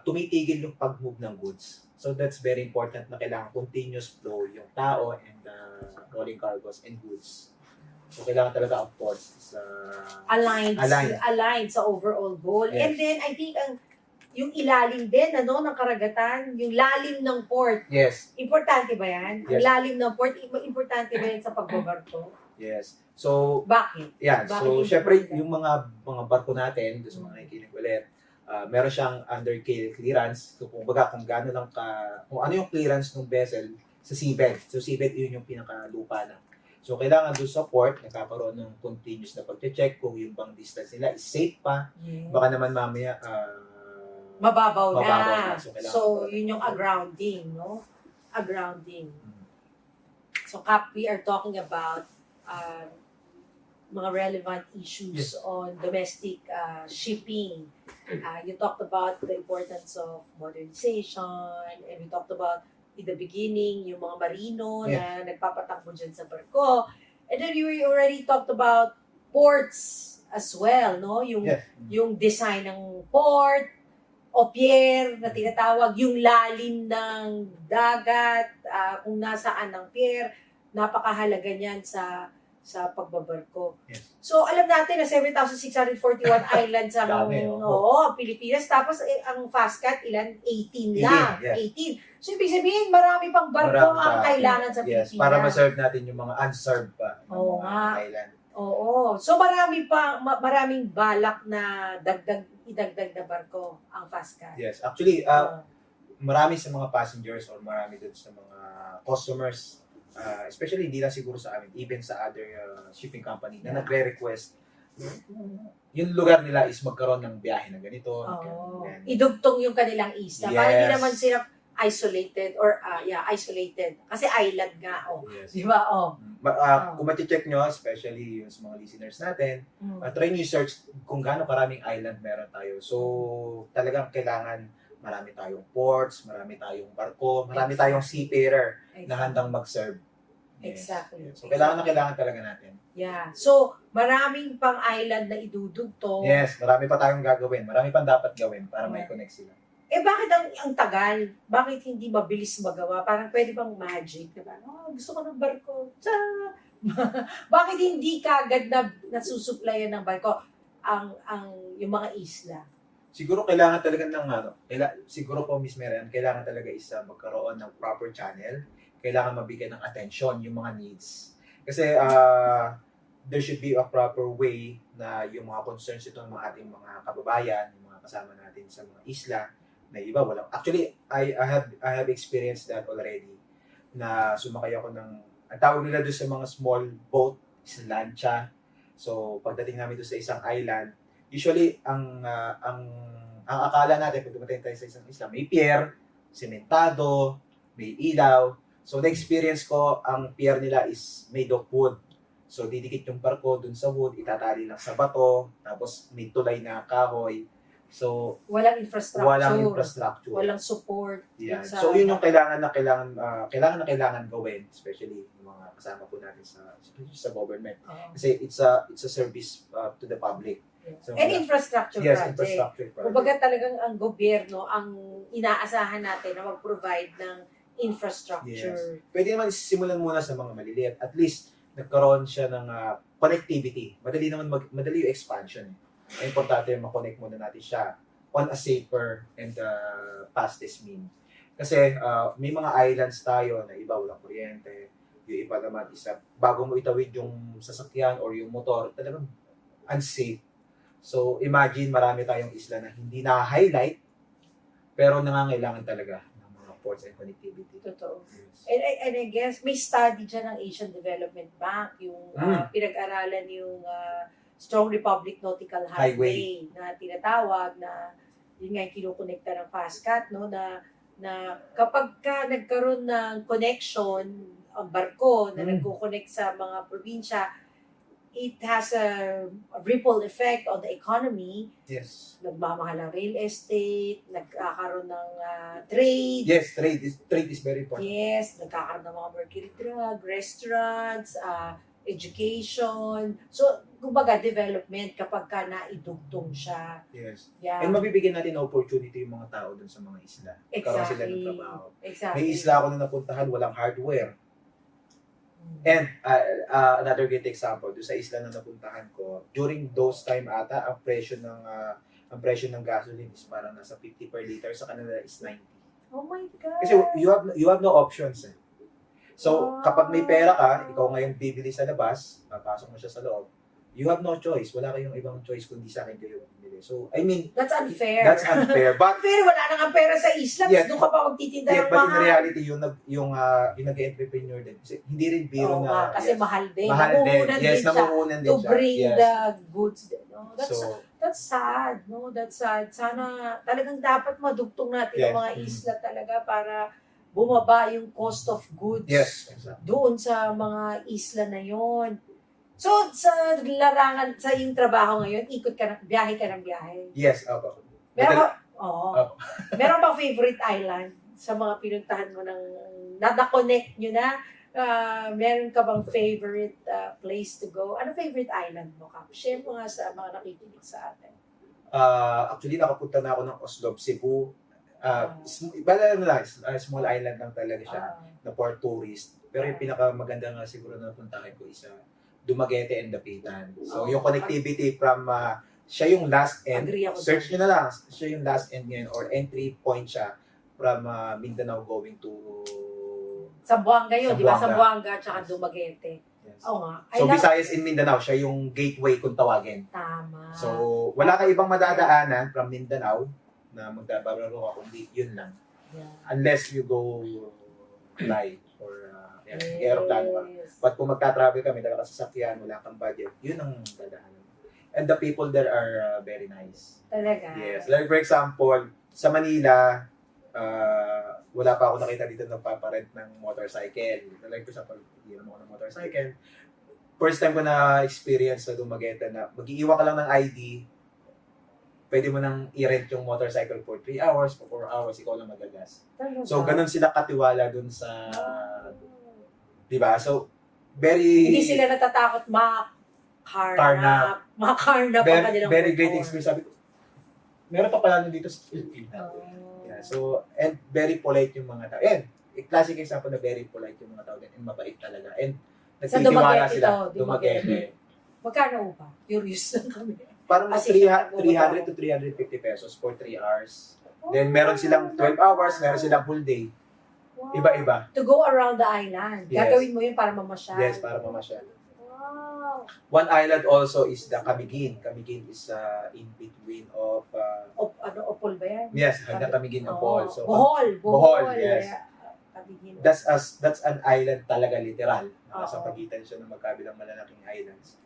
Speaker 2: tumitigil yung pag-move ng goods. So that's very important na kailangan continuous flow yung tao and rolling cargos and goods. So kailangan talaga ang ports is
Speaker 1: aligned sa overall goal.
Speaker 2: Yes.
Speaker 1: And then I think yung ilalim din ng karagatan, yung lalim ng port.
Speaker 2: Yes.
Speaker 1: Importante ba yan?
Speaker 2: Yes.
Speaker 1: Ang lalim ng port, importante ba yan sa pagbabarko?
Speaker 2: Yes. So,
Speaker 1: bakit?
Speaker 2: Yeah.
Speaker 1: Bakit
Speaker 2: so, syempre, yung mga barko natin, doon sa mga nakikinig ulit, meron siyang under clearance. So, kung gaano lang kung ano yung clearance ng vessel sa seabed. So, seabed, yun yung pinakalupa na. So, kailangan doon sa port, nagkakaroon ng continuous na pag-check kung yung bang distance nila is safe pa.
Speaker 1: Yeah.
Speaker 2: Baka naman mamaya,
Speaker 1: mababaw na.
Speaker 2: So,
Speaker 1: yun yung agrounding, no? Agrounding.
Speaker 2: Mm-hmm.
Speaker 1: So, Kap, we are talking about mga relevant issues on domestic shipping. You talked about the importance of modernization, and we talked about in the beginning, yung mga marino na nagpapatakbo dyan sa barko. And then we already talked about ports as well, no? Yung design ng port, o pier na tinatawag, yung lalim ng dagat, kung nasaan ng pier, napakahalaga niyan sa sa pagbabarko.
Speaker 2: Yes.
Speaker 1: So, alam natin na 7,641 islands ang
Speaker 2: Dami,
Speaker 1: ang Pilipinas. Tapos, ang FastCat, ilan? 18 lang.
Speaker 2: 18, yes.
Speaker 1: 18. So, ibig sabihin, marami pang barko
Speaker 2: Marami
Speaker 1: ang
Speaker 2: pa.
Speaker 1: kailangan sa
Speaker 2: Yes,
Speaker 1: Pilipinas.
Speaker 2: para ma-serve natin yung mga unserved pa ng
Speaker 1: Oo
Speaker 2: mga
Speaker 1: nga.
Speaker 2: island.
Speaker 1: Oo. So, maraming balak na idagdag na barko ang FastCat.
Speaker 2: Yes, actually, marami sa mga passengers or marami dun sa mga customers, especially hindi lang siguro sa amin, even sa other shipping company na nagre-request, yung lugar nila is magkaroon ng biyahe na ganito.
Speaker 1: Idugtong yung kanilang isla.
Speaker 2: Yes.
Speaker 1: Para hindi naman sila isolated or isolated. Kasi island nga,
Speaker 2: Yes.
Speaker 1: Di ba?
Speaker 2: Kung mati-check nyo, especially yung sa mga listeners natin, try nyo search kung gaano karaming island meron tayo. So, talagang kailangan marami tayong ports, marami tayong barko, marami tayong seafarer na handang mag-serve. Yes.
Speaker 1: Exactly.
Speaker 2: So, kailangan talaga natin.
Speaker 1: Yeah. So, maraming pang island na idudugtong.
Speaker 2: Yes, marami pa tayong gagawin. Marami pang dapat gawin para may connect sila.
Speaker 1: Bakit ang tagal? Bakit hindi mabilis magawa? Parang pwede bang magic? Diba? Gusto ko ng barko. Bakit hindi kagad na nasusuplayan ng barko yung mga isla?
Speaker 2: Siguro kailangan talaga ng siguro po Miss Merian, kailangan talaga magkaroon ng proper channel. Kailangan mabigyan ng attention yung mga needs. Kasi there should be a proper way na yung mga concerns itong mga ating mga kababayan, yung mga kasama natin sa mga isla, na iba walang. Actually, I have experienced that already. Na sumakay ako ng, ang tawag nila doon sa mga small boat, is lancha. So, pagdating namin doon sa isang island, usually ang akala natin pag dumating tayo sa isang isla, may pier, sementado, may ilaw. So, na-experience ko, ang pier nila is made of wood. So, didikit yung barko dun sa wood, itatali lang sa bato, tapos may tulay na kahoy. So,
Speaker 1: walang infrastructure. Walang support.
Speaker 2: Yeah. So, yun yung kailangan gawin, especially yung mga kasama po natin sa government. Kasi it's a service to the public.
Speaker 1: So, infrastructure project.
Speaker 2: Infrastructure project.
Speaker 1: Kumbaga talagang ang gobyerno ang inaasahan natin na mag-provide ng infrastructure.
Speaker 2: Yes. Pwede naman simulan muna sa mga maliliit. At least, nagkaroon siya ng connectivity. Madali yung expansion. Importante ma-connect muna natin siya on a safer and fastest mean. Kasi may mga islands tayo na iba walang kuryente. Yung iba naman bago mo itawid yung sasakyan or yung motor, talagang unsafe. So, imagine marami tayong isla na hindi na-highlight pero nangangailangan talaga ng mga ports and connectivity.
Speaker 1: Totoo. Yes. And I guess may study dyan ng Asian Development Bank, yung pinag-aralan yung Strong Republic Nautical Highway na tinatawag na yun nga yung kinukonekta ng FastCat, no, na kapag ka nagkaroon ng connection ang barko na nagko-connect sa mga probinsya, it has a ripple effect on the economy.
Speaker 2: Yes.
Speaker 1: Nagmamahal ang real estate, nagkakaroon ng trade.
Speaker 2: Yes, trade is very important.
Speaker 1: Yes, nagkakaroon ng mga mercury drug, restaurants, education. So, kumbaga, development kapag ka naidugtong siya.
Speaker 2: Yes.
Speaker 1: Yeah.
Speaker 2: And mabibigyan natin ng opportunity yung mga tao dun sa mga isla. Karoon sila ng trabaho.
Speaker 1: Exactly.
Speaker 2: May isla ako na napuntahan, walang hardware. And another great example, doon sa isla na napuntahan ko, during those time ata, ang presyo ng gasoline is parang nasa 50 per liter, sa kanila is 90.
Speaker 1: Oh my God!
Speaker 2: Kasi you have no options. So, kapag may pera ka, ikaw ngayon bibili sa labas, papasok mo siya sa loob, you have no choice. Wala kayong ibang choice kundi sa akin kayo bibili. So, I mean,
Speaker 1: that's unfair.
Speaker 2: But
Speaker 1: wala nang pera sa isla, doon ka pa magtitinda ng
Speaker 2: but
Speaker 1: mahal.
Speaker 2: in reality, yung nag-entrepreneur din, kasi hindi rin biro na.
Speaker 1: Kasi mahal din.
Speaker 2: Namuhunan din siya
Speaker 1: to bring the goods. No? That's sad. No? That's sad. Sana talagang dapat madugtong natin ang mga isla talaga para bumaba yung cost of goods.
Speaker 2: Yes, exactly.
Speaker 1: Doon sa mga isla na yon. So, sa larangan, sa iyong trabaho ngayon, biyahe ka ng biyahe?
Speaker 2: Yes, opo.
Speaker 1: Meron bang favorite island sa mga pinuntahan mo na-connect nyo na? Meron ka bang favorite place to go? Ano favorite island mo, Kap? Share mo nga sa mga nakikinig sa atin.
Speaker 2: Actually, nakapunta na ako ng Oslob, Cebu. Small island lang talaga siya na for tourist. Pero yung pinakamaganda nga siguro na napuntahan ko isa Dumaguete and Dapitan. So, yung connectivity from, siya yung last end.
Speaker 1: Agree ako
Speaker 2: Search
Speaker 1: dyan.
Speaker 2: nyo na lang. Siya yung last end ngayon or entry point siya from Mindanao going to
Speaker 1: Zamboanga yun, di ba?
Speaker 2: Zamboanga.
Speaker 1: Zamboanga tsaka Dumaguete.
Speaker 2: Yes.
Speaker 1: Oo nga. I
Speaker 2: So,
Speaker 1: love-
Speaker 2: Visayas in Mindanao, siya yung gateway kung tawagin.
Speaker 1: Tama.
Speaker 2: So, wala ka ibang madadaanan from Mindanao na magdabaro ka kundi yun lang.
Speaker 1: Yeah.
Speaker 2: Unless you go fly or aeroplano ka.
Speaker 1: Yes.
Speaker 2: But kung magta-travel kami, dala ka sa sasakyan, wala kang budget, yun ang dadaanan. And the people there are very nice.
Speaker 1: Talaga.
Speaker 2: Yes. Like for example, sa Manila, wala pa ako nakita dito nagpaparent ng motorcycle. Like for example, hindi naman ako ng motorcycle. First time ko na experience sa Dumaguete na mag-iiwan ka lang ng ID, pwede mo nang i-rent yung motorcycle for 3 hours, for 4 hours, ikaw lang magagas.
Speaker 1: Talaga.
Speaker 2: So, ganun sila katiwala dun sa, di ba? So, very,
Speaker 1: Hindi sila natatakot
Speaker 2: Carnap.
Speaker 1: Makakarnap ang kanilang
Speaker 2: very great
Speaker 1: motor.
Speaker 2: experience. Sabi ko, meron pa pala nun dito sa Pilipinas.
Speaker 1: Oh.
Speaker 2: Yeah, so, and very polite yung mga tao. And, classic example na very polite yung mga tao din. And mabait talaga. And,
Speaker 1: Sa
Speaker 2: nagtitiwala
Speaker 1: Dumaguete
Speaker 2: sila.
Speaker 1: to, Dumaguete. Magkano ba? Curious lang kami.
Speaker 2: Parang
Speaker 1: Kasi
Speaker 2: 300 to 350 pesos for 3 hours. Then, meron silang 12 hours, meron silang full day.
Speaker 1: Wow.
Speaker 2: Iba-iba.
Speaker 1: To go around the island.
Speaker 2: Yes.
Speaker 1: Gagawin mo yun para mamasyal.
Speaker 2: Yes, para mamasyal.
Speaker 1: Wow.
Speaker 2: One island also is the Camiguin. Camiguin is in between of,
Speaker 1: Opol ba yan?
Speaker 2: yes, hanggang Camiguin of Bohol. So,
Speaker 1: Bohol.
Speaker 2: Bohol, yes.
Speaker 1: Kabigin.
Speaker 2: that's an island talaga literal. Nasa
Speaker 1: Oo.
Speaker 2: pagitan siya ng magkabilang malalaking islands.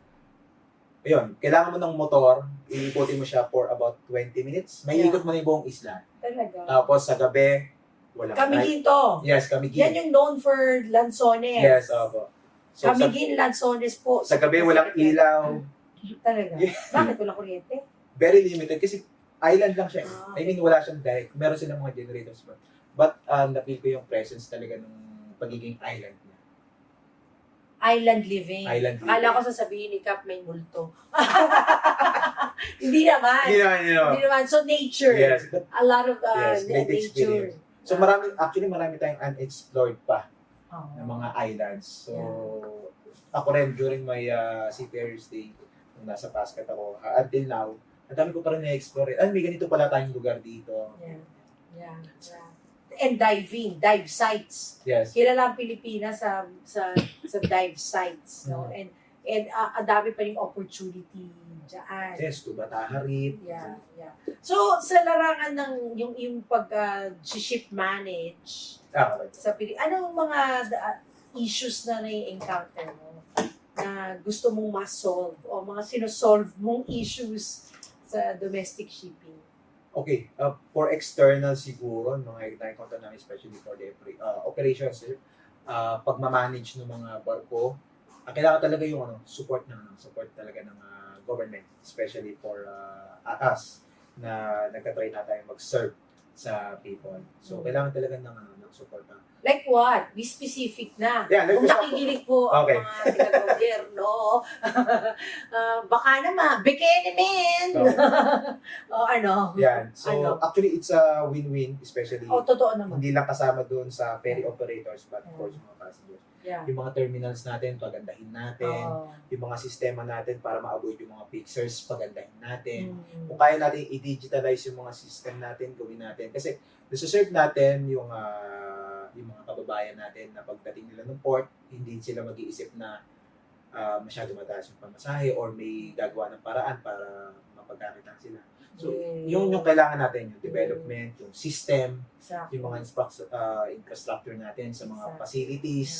Speaker 2: Ayun, kailangan mo ng motor, iikutin mo siya for about 20 minutes. May
Speaker 1: Yeah.
Speaker 2: ikot mo na yung buong isla.
Speaker 1: Talaga.
Speaker 2: Tapos sa gabi, wala.
Speaker 1: Kamigin to.
Speaker 2: Yes, Camiguin.
Speaker 1: Yan yung known for Lanzones.
Speaker 2: Yes, opo. So,
Speaker 1: Kamigin, Lanzones po.
Speaker 2: sa gabi, walang ilaw.
Speaker 1: Talaga.
Speaker 2: Yeah.
Speaker 1: Bakit walang kuryente?
Speaker 2: Very limited kasi island lang siya.
Speaker 1: Ah,
Speaker 2: I mean, wala siyang direct. Meron silang mga generators. But na-feel ko yung presence talaga ng pagiging island niya.
Speaker 1: Island living.
Speaker 2: Island living.
Speaker 1: Akala ko sasabihin ni Cap may multo. Hindi naman.
Speaker 2: Hindi naman,
Speaker 1: Hindi naman. So nature.
Speaker 2: Yes. But,
Speaker 1: A lot of
Speaker 2: yes, great
Speaker 1: nature.
Speaker 2: experience. So marami tayong unexplored pa
Speaker 1: Oh.
Speaker 2: ng mga islands. So, ako rin during my Seafarers Day, nung nasa Pascat ako, until now, ang dami ko pa rin na-explore. May ganito pala tayong lugar dito.
Speaker 1: Yeah. Yeah. And dive sites.
Speaker 2: Yes.
Speaker 1: Kilala ang Pilipinas sa dive sites, no?
Speaker 2: Mm.
Speaker 1: And ang dami pa ring opportunity diyan.
Speaker 2: Yes, to Bataharip.
Speaker 1: Yeah. So sa larangan ng yung pag ship manage
Speaker 2: Okay.
Speaker 1: sa anong mga issues na nai-encounter mo na gusto mong ma-solve o mga sinosolve mong issues sa domestic shipping?
Speaker 2: Okay, for external siguro, mga na-encounter namin, especially for the operations, pagmamanage ng mga barko, kailangan talaga yung support talaga ng government, especially for us na nagka-try na tayo mag-serve sa people. So, kailangan talaga ng support.
Speaker 1: Like what? Be specific na.
Speaker 2: Yeah, like
Speaker 1: Kung nakikinig po ang
Speaker 2: Okay.
Speaker 1: mga taga-gobyerno, baka naman, bikini men! O ano?
Speaker 2: Yan. So,
Speaker 1: Ano?
Speaker 2: actually, it's a win-win, especially
Speaker 1: O, totoo naman.
Speaker 2: hindi lang kasama doon sa ferry operators, but of course, mga passengers.
Speaker 1: Yeah.
Speaker 2: Yung mga terminals natin, pagandahin natin.
Speaker 1: Oh.
Speaker 2: Yung mga sistema natin para ma-avoid yung mga fixers, pagandahin natin.
Speaker 1: Mm.
Speaker 2: Kung kaya natin i-digitalize yung mga system natin, gawin natin. Kasi nasa-serve natin yung mga kababayan natin na pagdating nila ng port, hindi sila mag-iisip na masyado mataas yung pamasahe or may gagawa ng paraan para mapagkakita sila. So, yung kailangan natin, yung development, yung system,
Speaker 1: Exactly.
Speaker 2: yung mga infrastructure natin sa mga
Speaker 1: Exactly.
Speaker 2: facilities.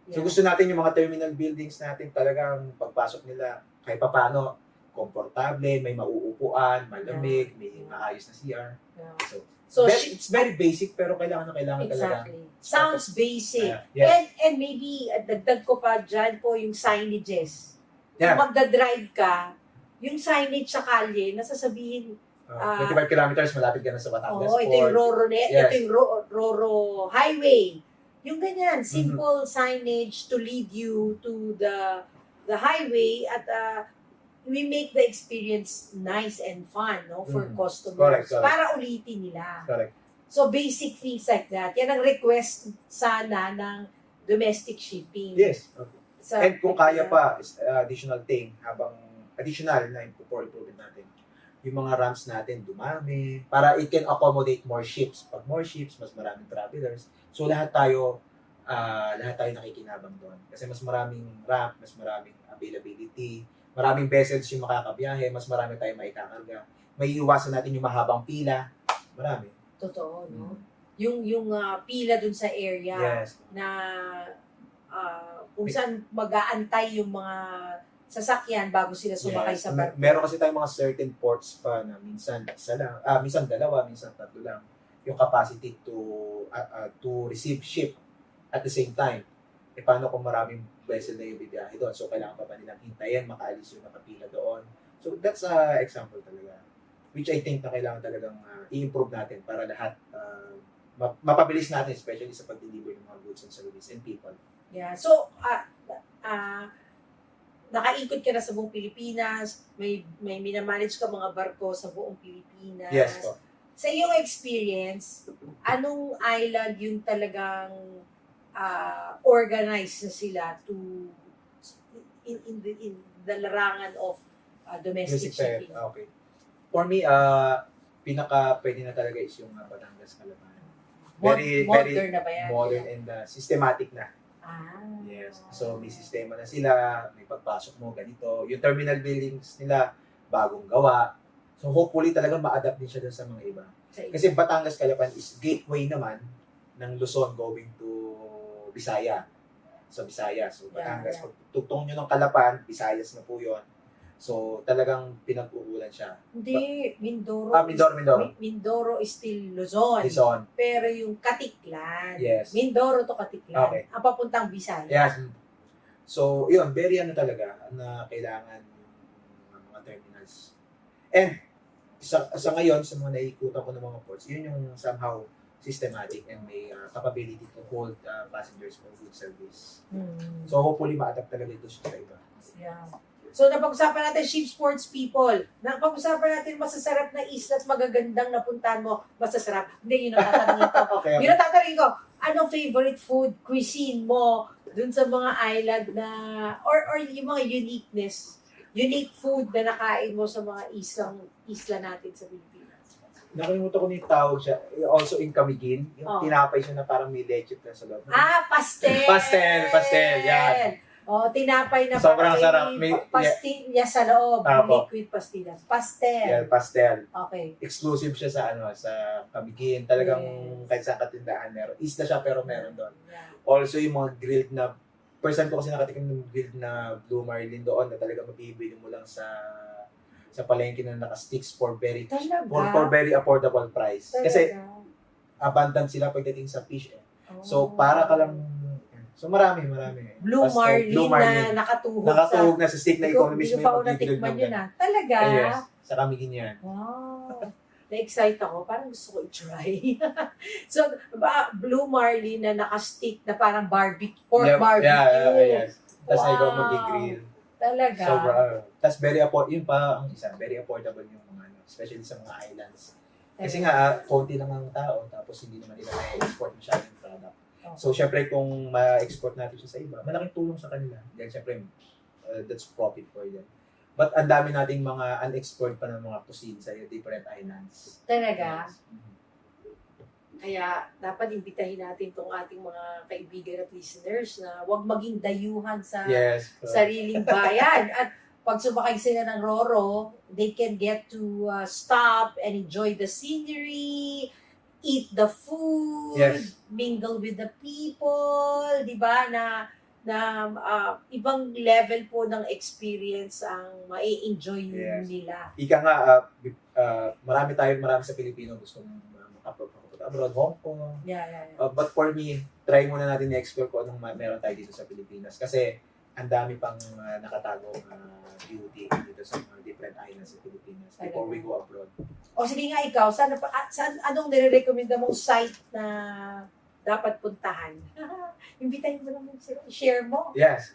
Speaker 1: Yeah.
Speaker 2: So gusto natin yung mga terminal buildings natin talagang pagpasok nila kahit papaano komportable, may mauupuan, malamig, may maayos na CR.
Speaker 1: Yeah.
Speaker 2: So it's very basic pero kailangan talaga.
Speaker 1: Exactly. Sounds basic.
Speaker 2: Yes.
Speaker 1: And maybe, dagdag ko pa dyan po yung signages.
Speaker 2: Yeah.
Speaker 1: Kung magdadrive ka, yung signage sa kalye, nasasabihin,
Speaker 2: 25 kilometers malapit ka na sa Batangas
Speaker 1: ito yung
Speaker 2: Port.
Speaker 1: Yes. Ito yung Roro Highway. Yung ganyan, simple signage to lead you to the highway at we make the experience nice and fun, no, for customers.
Speaker 2: Correct.
Speaker 1: Para ulitin nila.
Speaker 2: Correct.
Speaker 1: So basic things like that. Yan ang request sana ng domestic shipping.
Speaker 2: Yes. Okay. And kung kaya pa, additional thing, additional na for improvement natin, yung mga ramps natin dumami, para it can accommodate more ships. Pag more ships, mas maraming travelers. So lahat tayo nakikinabang doon. Kasi mas maraming ramp, mas maraming availability, maraming vessels yung makakabiyahe, mas marami tayong maikakarga. May iwasan natin yung mahabang pila. Marami.
Speaker 1: Totoo, no? Yung pila dun sa area na kung saan mag-aantay yung mga sasakyan bago sila sumakay sa barko.
Speaker 2: Meron kasi tayong mga certain ports pa na minsan isa lang, minsan dalawa, minsan tatlo lang yung capacity to receive ship at the same time. E paano kung maraming vessel na yung bibiyahe doon? So kailangan pa nilang hintayin, makaalis yung nakapila doon. So that's an example talaga. Which I think na kailangan talagang i-improve natin para lahat mapabilis natin, especially sa pag-deliver ng mga goods and services and people.
Speaker 1: Yeah. So, nakaikot ka na sa buong Pilipinas, may minamanage ka mga barko sa buong Pilipinas.
Speaker 2: Yes po.
Speaker 1: Sa iyong experience, anong island yung talagang organized na sila to in the larangan of domestic shipping?
Speaker 2: Okay. For me, pinaka pwede na talaga is yung Batangas Calapan.
Speaker 1: Modern na ba yan?
Speaker 2: Modern and systematic na. Yes. So, may sistema na sila, may pagpasok mo, ganito. Yung terminal buildings nila, bagong gawa. So, hopefully talaga ma-adapt din siya dun sa mga iba. Kasi Batangas Calapan is gateway naman ng Luzon going to Visaya. So, Visayas. So, Batangas. Pag tugtong nyo ng Calapan, Visayas na po yun. So, talagang pinag-uulan siya.
Speaker 1: Hindi, Mindoro.
Speaker 2: Mindoro.
Speaker 1: Mindoro is still Luzon. Pero yung Katiklan.
Speaker 2: Yes.
Speaker 1: Mindoro to Katiklan.
Speaker 2: Okay.
Speaker 1: Ang papuntang Visayas.
Speaker 2: Yes. So, yun, very talaga na kailangan yung mga terminals. And, sa ngayon, sa mga naikutan ko ng mga ports, yun yung somehow systematic and may capability to hold passengers for good service. So, hopefully, ma-adapt talaga ito sa iba.
Speaker 1: Yeah. So, napag-usapan natin ship sports people. Napag-usapan natin masasarap na isla at magagandang napuntahan mo. Masasarap. Hindi, yun ang tatanungin ko.
Speaker 2: Okay.
Speaker 1: Yun ang tatanungin ko. Anong favorite food, cuisine mo dun sa mga island na, or yung mga unique food na nakain mo sa mga isla natin sa Pilipinas?
Speaker 2: Nakalimutan ko na yung tawag siya. Also in Camiguin. Yung tinapay siya na parang may leche na sa loob.
Speaker 1: Pastel!
Speaker 2: Pastel, yan.
Speaker 1: Tinapay na
Speaker 2: sobrang sarap.
Speaker 1: Pastillas sa loob. Liquid pastillas. Pastel.
Speaker 2: Yeah, pastel.
Speaker 1: Okay.
Speaker 2: Exclusive siya sa Camiguin. Talagang kahit sa katindahan meron. Isla siya pero meron doon.
Speaker 1: Yeah.
Speaker 2: Also yung mga grilled na, first time ko kasi nakatikim ng grilled na Blue Marlin doon na talaga mabibili mo lang sa palengke na naka-sticks for very affordable price.
Speaker 1: Talaga?
Speaker 2: Kasi abundant sila pagdating sa fish. So para ka lang. So marami.
Speaker 1: Blue Marlin na nakatuhog
Speaker 2: na sa stick na ikaw na mismo
Speaker 1: yung natikman yun na. Talaga?
Speaker 2: Yes. Sa Camiguin yan.
Speaker 1: Wow. Na-excite ako. Parang gusto ko i-try. So, Blue Marlin na naka-stick na parang pork barbecue.
Speaker 2: Yeah, yes. Tapos na ikaw mag-grill.
Speaker 1: Talaga?
Speaker 2: Tapos yun pa ang isa, very affordable yung mga especially sa mga islands. Kasi nga, konti lang ang tao, tapos hindi naman nila na-export masyadong product. So, syempre, kung ma-export natin siya sa iba, malaking tulong sa kanila. Dahil syempre, that's profit for them. But ang dami nating mga unexplored pa ng mga cuisine sa different islands.
Speaker 1: Talaga? Kaya, dapat imbitahin natin itong ating mga kaibigan at listeners na huwag maging dayuhan sa sariling bayan. At pag sumakay sila ng Roro, they can get to stop and enjoy the scenery, eat the food, mingle with the people, di ba? Na ibang level po ng experience ang ma-enjoy nila.
Speaker 2: Ika nga, marami sa Pilipino gusto makapunta abroad, Hong Kong. But for me, try muna natin i-explore kung anong meron tayo dito sa Pilipinas. Kasi ang dami pang nakatagong beauty dito sa mga different islands sa Pilipinas before we go abroad.
Speaker 1: O sige nga ikaw, anong nire-recommenda mong site na dapat puntahan? Imbitahin mo naman sila. Share mo.
Speaker 2: Yes.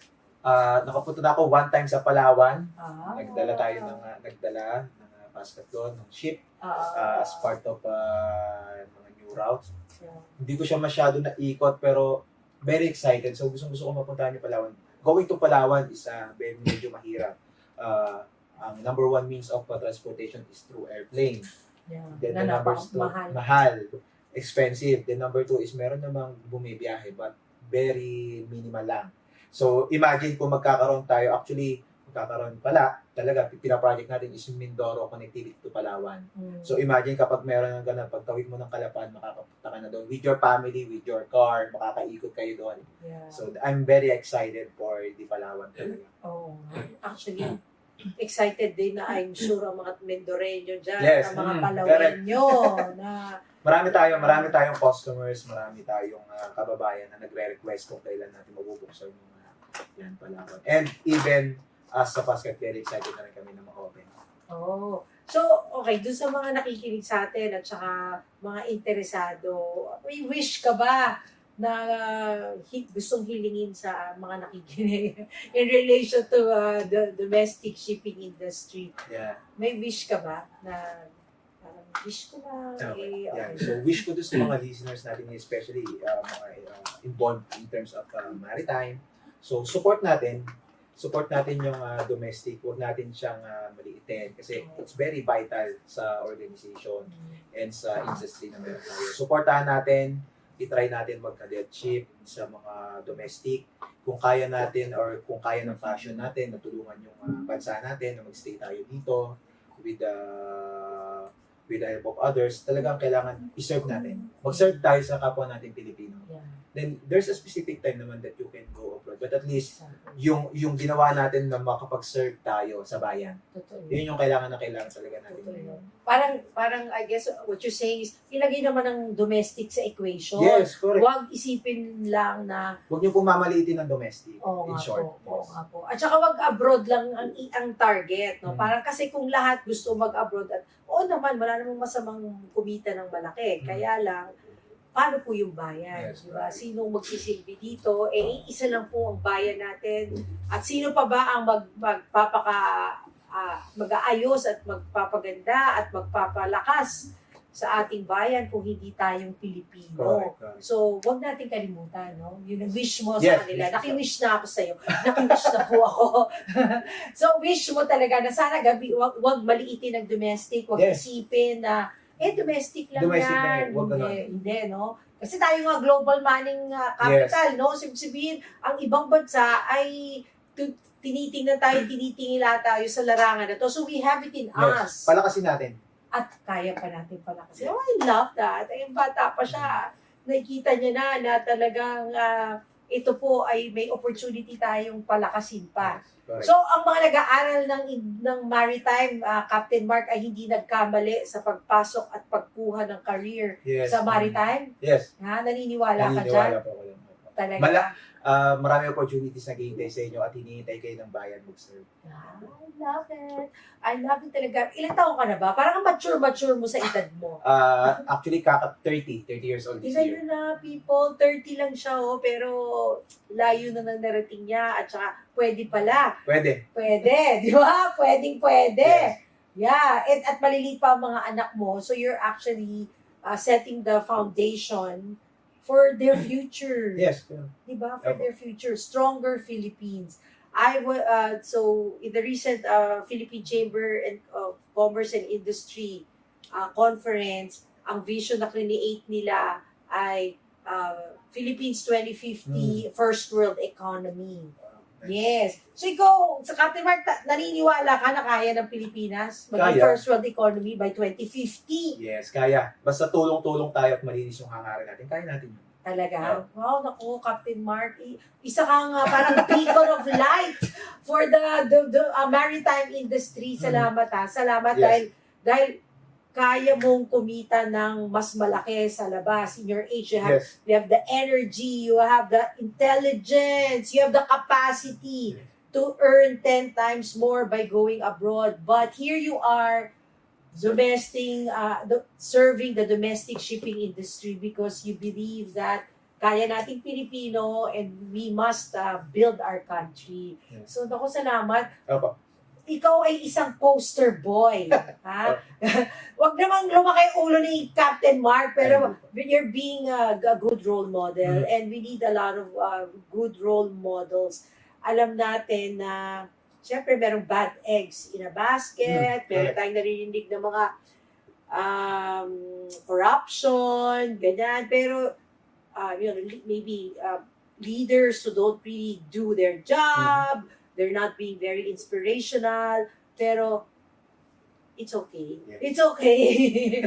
Speaker 2: Nakapunta na ako one time sa Palawan. Nagdala ng Pascatlon, ng ship as part of mga new routes. Hindi ko siya masyado naikot pero very excited. So gusto ko mapuntahan yung Palawan. going to Palawan is medyo mahirap. Ang number one means of transportation is through airplane.
Speaker 1: Yeah.
Speaker 2: Then the numbers two, mahal, expensive. Then number two is meron namang bumibiyahe but very minimal lang. So imagine kung magkakaroon tayo, actually magkakaroon pala, talaga pina-project natin is Mindoro connectivity to Palawan. So imagine kapag meron ng ganun, pagtawid mo ng Calapan, makakapunta ka na doon with your family, with your car, makakaikot kayo doon.
Speaker 1: Yeah.
Speaker 2: So I'm very excited for the Palawan talaga.
Speaker 1: Oh, actually, excited din na I'm sure ang mga Mendoreño dyan,
Speaker 2: Yes.
Speaker 1: ang mga Palawenyo na
Speaker 2: Marami tayong customers, marami tayong kababayan na nagre-request kung kailan natin mabubuksan yung yan Palawan. And even as sa Pascat, very excited na rin kami na ma-open.
Speaker 1: Oh. So, okay, dun sa mga nakikinig sa atin at saka mga interesado, may wish ka ba na gustong hilingin sa mga nakikinig in relation to the domestic shipping industry?
Speaker 2: Yeah.
Speaker 1: May wish ka ba na wish ko na
Speaker 2: Okay.
Speaker 1: okay.
Speaker 2: Yeah. So wish ko doon sa mga listeners natin, especially mga involved in terms of maritime. So support natin yung domestic. Huwag natin siyang maliitin kasi it's very vital sa organization and sa industry na meron tayo. Supportahan natin, i-try natin magka-debt ship sa mga domestic. Kung kaya natin or kung kaya ng passion natin, natulungan yung bansa natin na magstay tayo dito with the help of others, talagang kailangan i-serve natin. Mag-serve tayo sa kapwa natin Pilipino.
Speaker 1: Yeah.
Speaker 2: Then, there's a specific time naman that you can go abroad. But at least, yung ginawa natin na makapag-serve tayo sa bayan,
Speaker 1: Totoo.
Speaker 2: yun yung kailangan talaga natin.
Speaker 1: Parang I guess what you're saying is, ilagay naman ng domestic sa equation.
Speaker 2: Yes, correct.
Speaker 1: Huwag isipin lang na
Speaker 2: Huwag niyo pumamalitin ng domestic,
Speaker 1: oo
Speaker 2: in
Speaker 1: nga
Speaker 2: short.
Speaker 1: po, oo nga po. At saka wag abroad lang ang target, no? Parang kasi kung lahat gusto mag-abroad at naman, wala namang masamang kumita ng malaki. Kaya lang, paano po yung bayan?
Speaker 2: Yes,
Speaker 1: Diba?
Speaker 2: right.
Speaker 1: Sino magsisilbi dito? Isa lang po ang bayan natin. At sino pa ba ang mag-aayos at magpapaganda at magpapalakas sa ating bayan kung hindi tayong Pilipino?
Speaker 2: Correct.
Speaker 1: So, wag natin kalimutan, no? Yun ang wish mo
Speaker 2: Yes,
Speaker 1: sa kanila.
Speaker 2: wish.
Speaker 1: Naki-wish na ako sa'yo. Naki-wish na po ako. So, wish mo talaga na sana gabi, wag maliitin ang domestic, wag
Speaker 2: Yes.
Speaker 1: isipin na, domestic lang
Speaker 2: Domestic na
Speaker 1: yan.
Speaker 2: yan, wag ganun.
Speaker 1: Hindi, no? Kasi tayo nga global manning capital, no? Sabihin, ang ibang bansa ay tinitingnan tayo sa larangan na to. So, we have it in us.
Speaker 2: Yes, palakasin natin.
Speaker 1: At kaya pa natin pala kasi. Oh, I love that. Ay, bata pa siya. Nakikita niya na talagang ito po ay may opportunity tayong palakasin pa.
Speaker 2: Correct.
Speaker 1: So, ang mga nag-aaral ng maritime, Captain Mark, ay hindi nagkamali sa pagpasok at pagkuha ng career
Speaker 2: Yes.
Speaker 1: sa maritime?
Speaker 2: Yes.
Speaker 1: Naniniwala ka dyan?
Speaker 2: Po ako.
Speaker 1: Talaga.
Speaker 2: Marami opportunities na hihintay sa inyo at hinihintay kayo ng bayan mag-serve.
Speaker 1: I love it. I love it talaga. Ilang taon ka na ba? Parang mature mo sa edad mo.
Speaker 2: Actually, 30 years old this
Speaker 1: Tingnan
Speaker 2: year.
Speaker 1: nyo na, people, 30 lang siya, pero layo na nang narating niya, at saka pwede pala.
Speaker 2: Pwede.
Speaker 1: Pwede, di ba? Pwede.
Speaker 2: Yes.
Speaker 1: Yeah, at maliliit pa ang mga anak mo, so you're actually setting the foundation for their future.
Speaker 2: Yes.
Speaker 1: Di ba? For their future. Stronger Philippines. So, in the recent Philippine Chamber of Commerce and Industry conference, ang vision na create nila ay Philippines 2050 First World Economy. Yes. So ikaw, sa Captain Mark, naniniwala ka na kaya ng Pilipinas maging
Speaker 2: Kaya.
Speaker 1: First World Economy by 2050?
Speaker 2: Yes, kaya. Basta tulong-tulong tayo at malinis yung hangarin natin. Kaya natin yun.
Speaker 1: Talaga? Wow, naku, Captain Mark. Isa kang parang beacon of light for the maritime industry. Salamat ha. Salamat
Speaker 2: Yes.
Speaker 1: dahil kaya mong kumita ng mas malaki sa labas. In your age, you have the energy, you have the intelligence, you have the capacity to earn 10 times more by going abroad. But here you are, serving the domestic shipping industry because you believe that kaya nating Pilipino and we must build our country.
Speaker 2: Yes.
Speaker 1: So, naku, salamat.
Speaker 2: Opo.
Speaker 1: Ikaw ay isang poster boy. Ha? Wag namang lumaki ang ulo ni Captain Mark, pero you're being a good role model and we need a lot of good role models alam natin na syempre merong bad eggs in a basket, meron tayong naririnig ng mga corruption, ganyan. Pero, maybe leaders who don't really do their job, they're not being very inspirational, pero it's okay.
Speaker 2: Yeah.
Speaker 1: It's okay.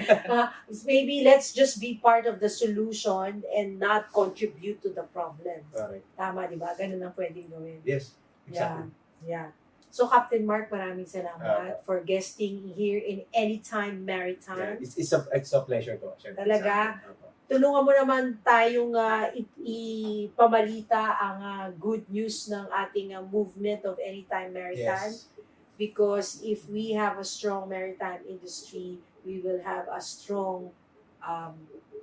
Speaker 1: Maybe let's just be part of the solution and not contribute to the problem.
Speaker 2: Correct.
Speaker 1: Tama, di ba? Ganun ang pwedeng gawin.
Speaker 2: Yes, exactly.
Speaker 1: Yeah. So, Captain Mark, maraming salamat for guesting here in Anytime Maritime.
Speaker 2: Yeah, it's a pleasure po. Siyempre,
Speaker 1: Talaga?
Speaker 2: sa akin.
Speaker 1: Tulungan mo naman tayong ipamalita ang good news ng ating movement of Anytime Maritime.
Speaker 2: Yes.
Speaker 1: Because if we have a strong maritime industry, we will have a strong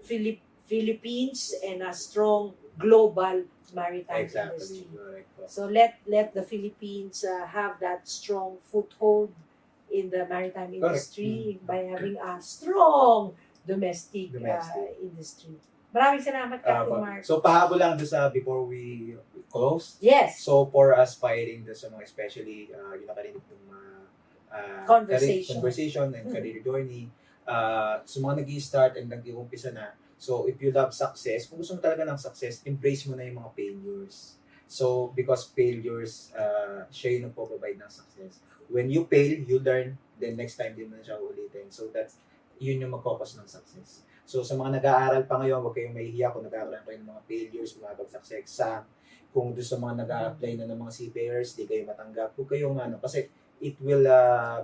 Speaker 1: Philippines and a strong global maritime industry.
Speaker 2: Correct.
Speaker 1: So let the Philippines have that strong foothold in the maritime industry by having a strong domestic. Industry. Maraming salamat, Captain Mark.
Speaker 2: So pahabol lang doon sa before we close.
Speaker 1: Yes.
Speaker 2: So for aspiring doon sa mga especially yung nakarinig ng conversation and career journey, sa mga nag-i-start and nag-i-umpisa na, so if you love success, kung gusto mo talaga ng success, embrace mo na yung mga failures. So because failures, siya yung nagpo-provide ng success. When you fail, you learn, then next time din mo na siya ulitin. So yun yung mag-focus ng success. So sa mga nag-aaral pa ngayon, huwag kayong mahihiya kung nag-aaral kayo ng mga failures, bumabagsak sa exam. Kung doon sa mga nag-a-apply na ng mga seafarers, di kayo matanggap. Huwag kayong kasi it will,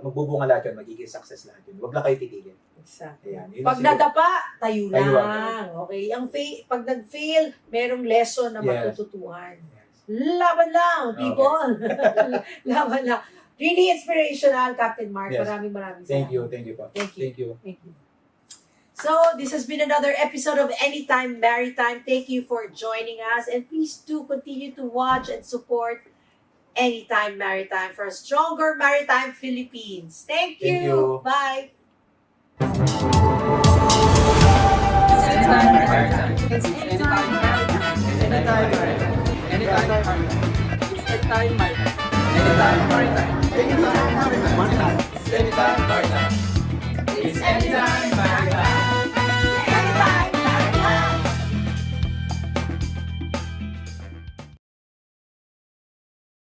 Speaker 2: magbubunga lahat yun, magiging success lahat yun. Huwag lang kayo titigil.
Speaker 1: Exactly.
Speaker 2: Ayan,
Speaker 1: Pag nadapa, tayo
Speaker 2: Tayo
Speaker 1: lang. Okay? Pag nag-fail, merong lesson na matututuhan. Laban lang, people. Laban lang. Really inspirational, Captain Mark.
Speaker 2: Yes.
Speaker 1: Maraming salamat.
Speaker 2: Thank you po.
Speaker 1: Thank you.
Speaker 2: Thank you.
Speaker 1: So, this has been another episode of Anytime Maritime. Thank you for joining us. And please do continue to watch and support Anytime Maritime for a stronger maritime Philippines. Thank you.
Speaker 2: Thank you.
Speaker 1: Bye.
Speaker 3: Anytime Maritime. It's Anytime Maritime. Anytime Maritime. Anytime Maritime. It's Anytime Maritime. Anytime Maritime. Anytime Maritime. It's Anytime Maritime. It's Anytime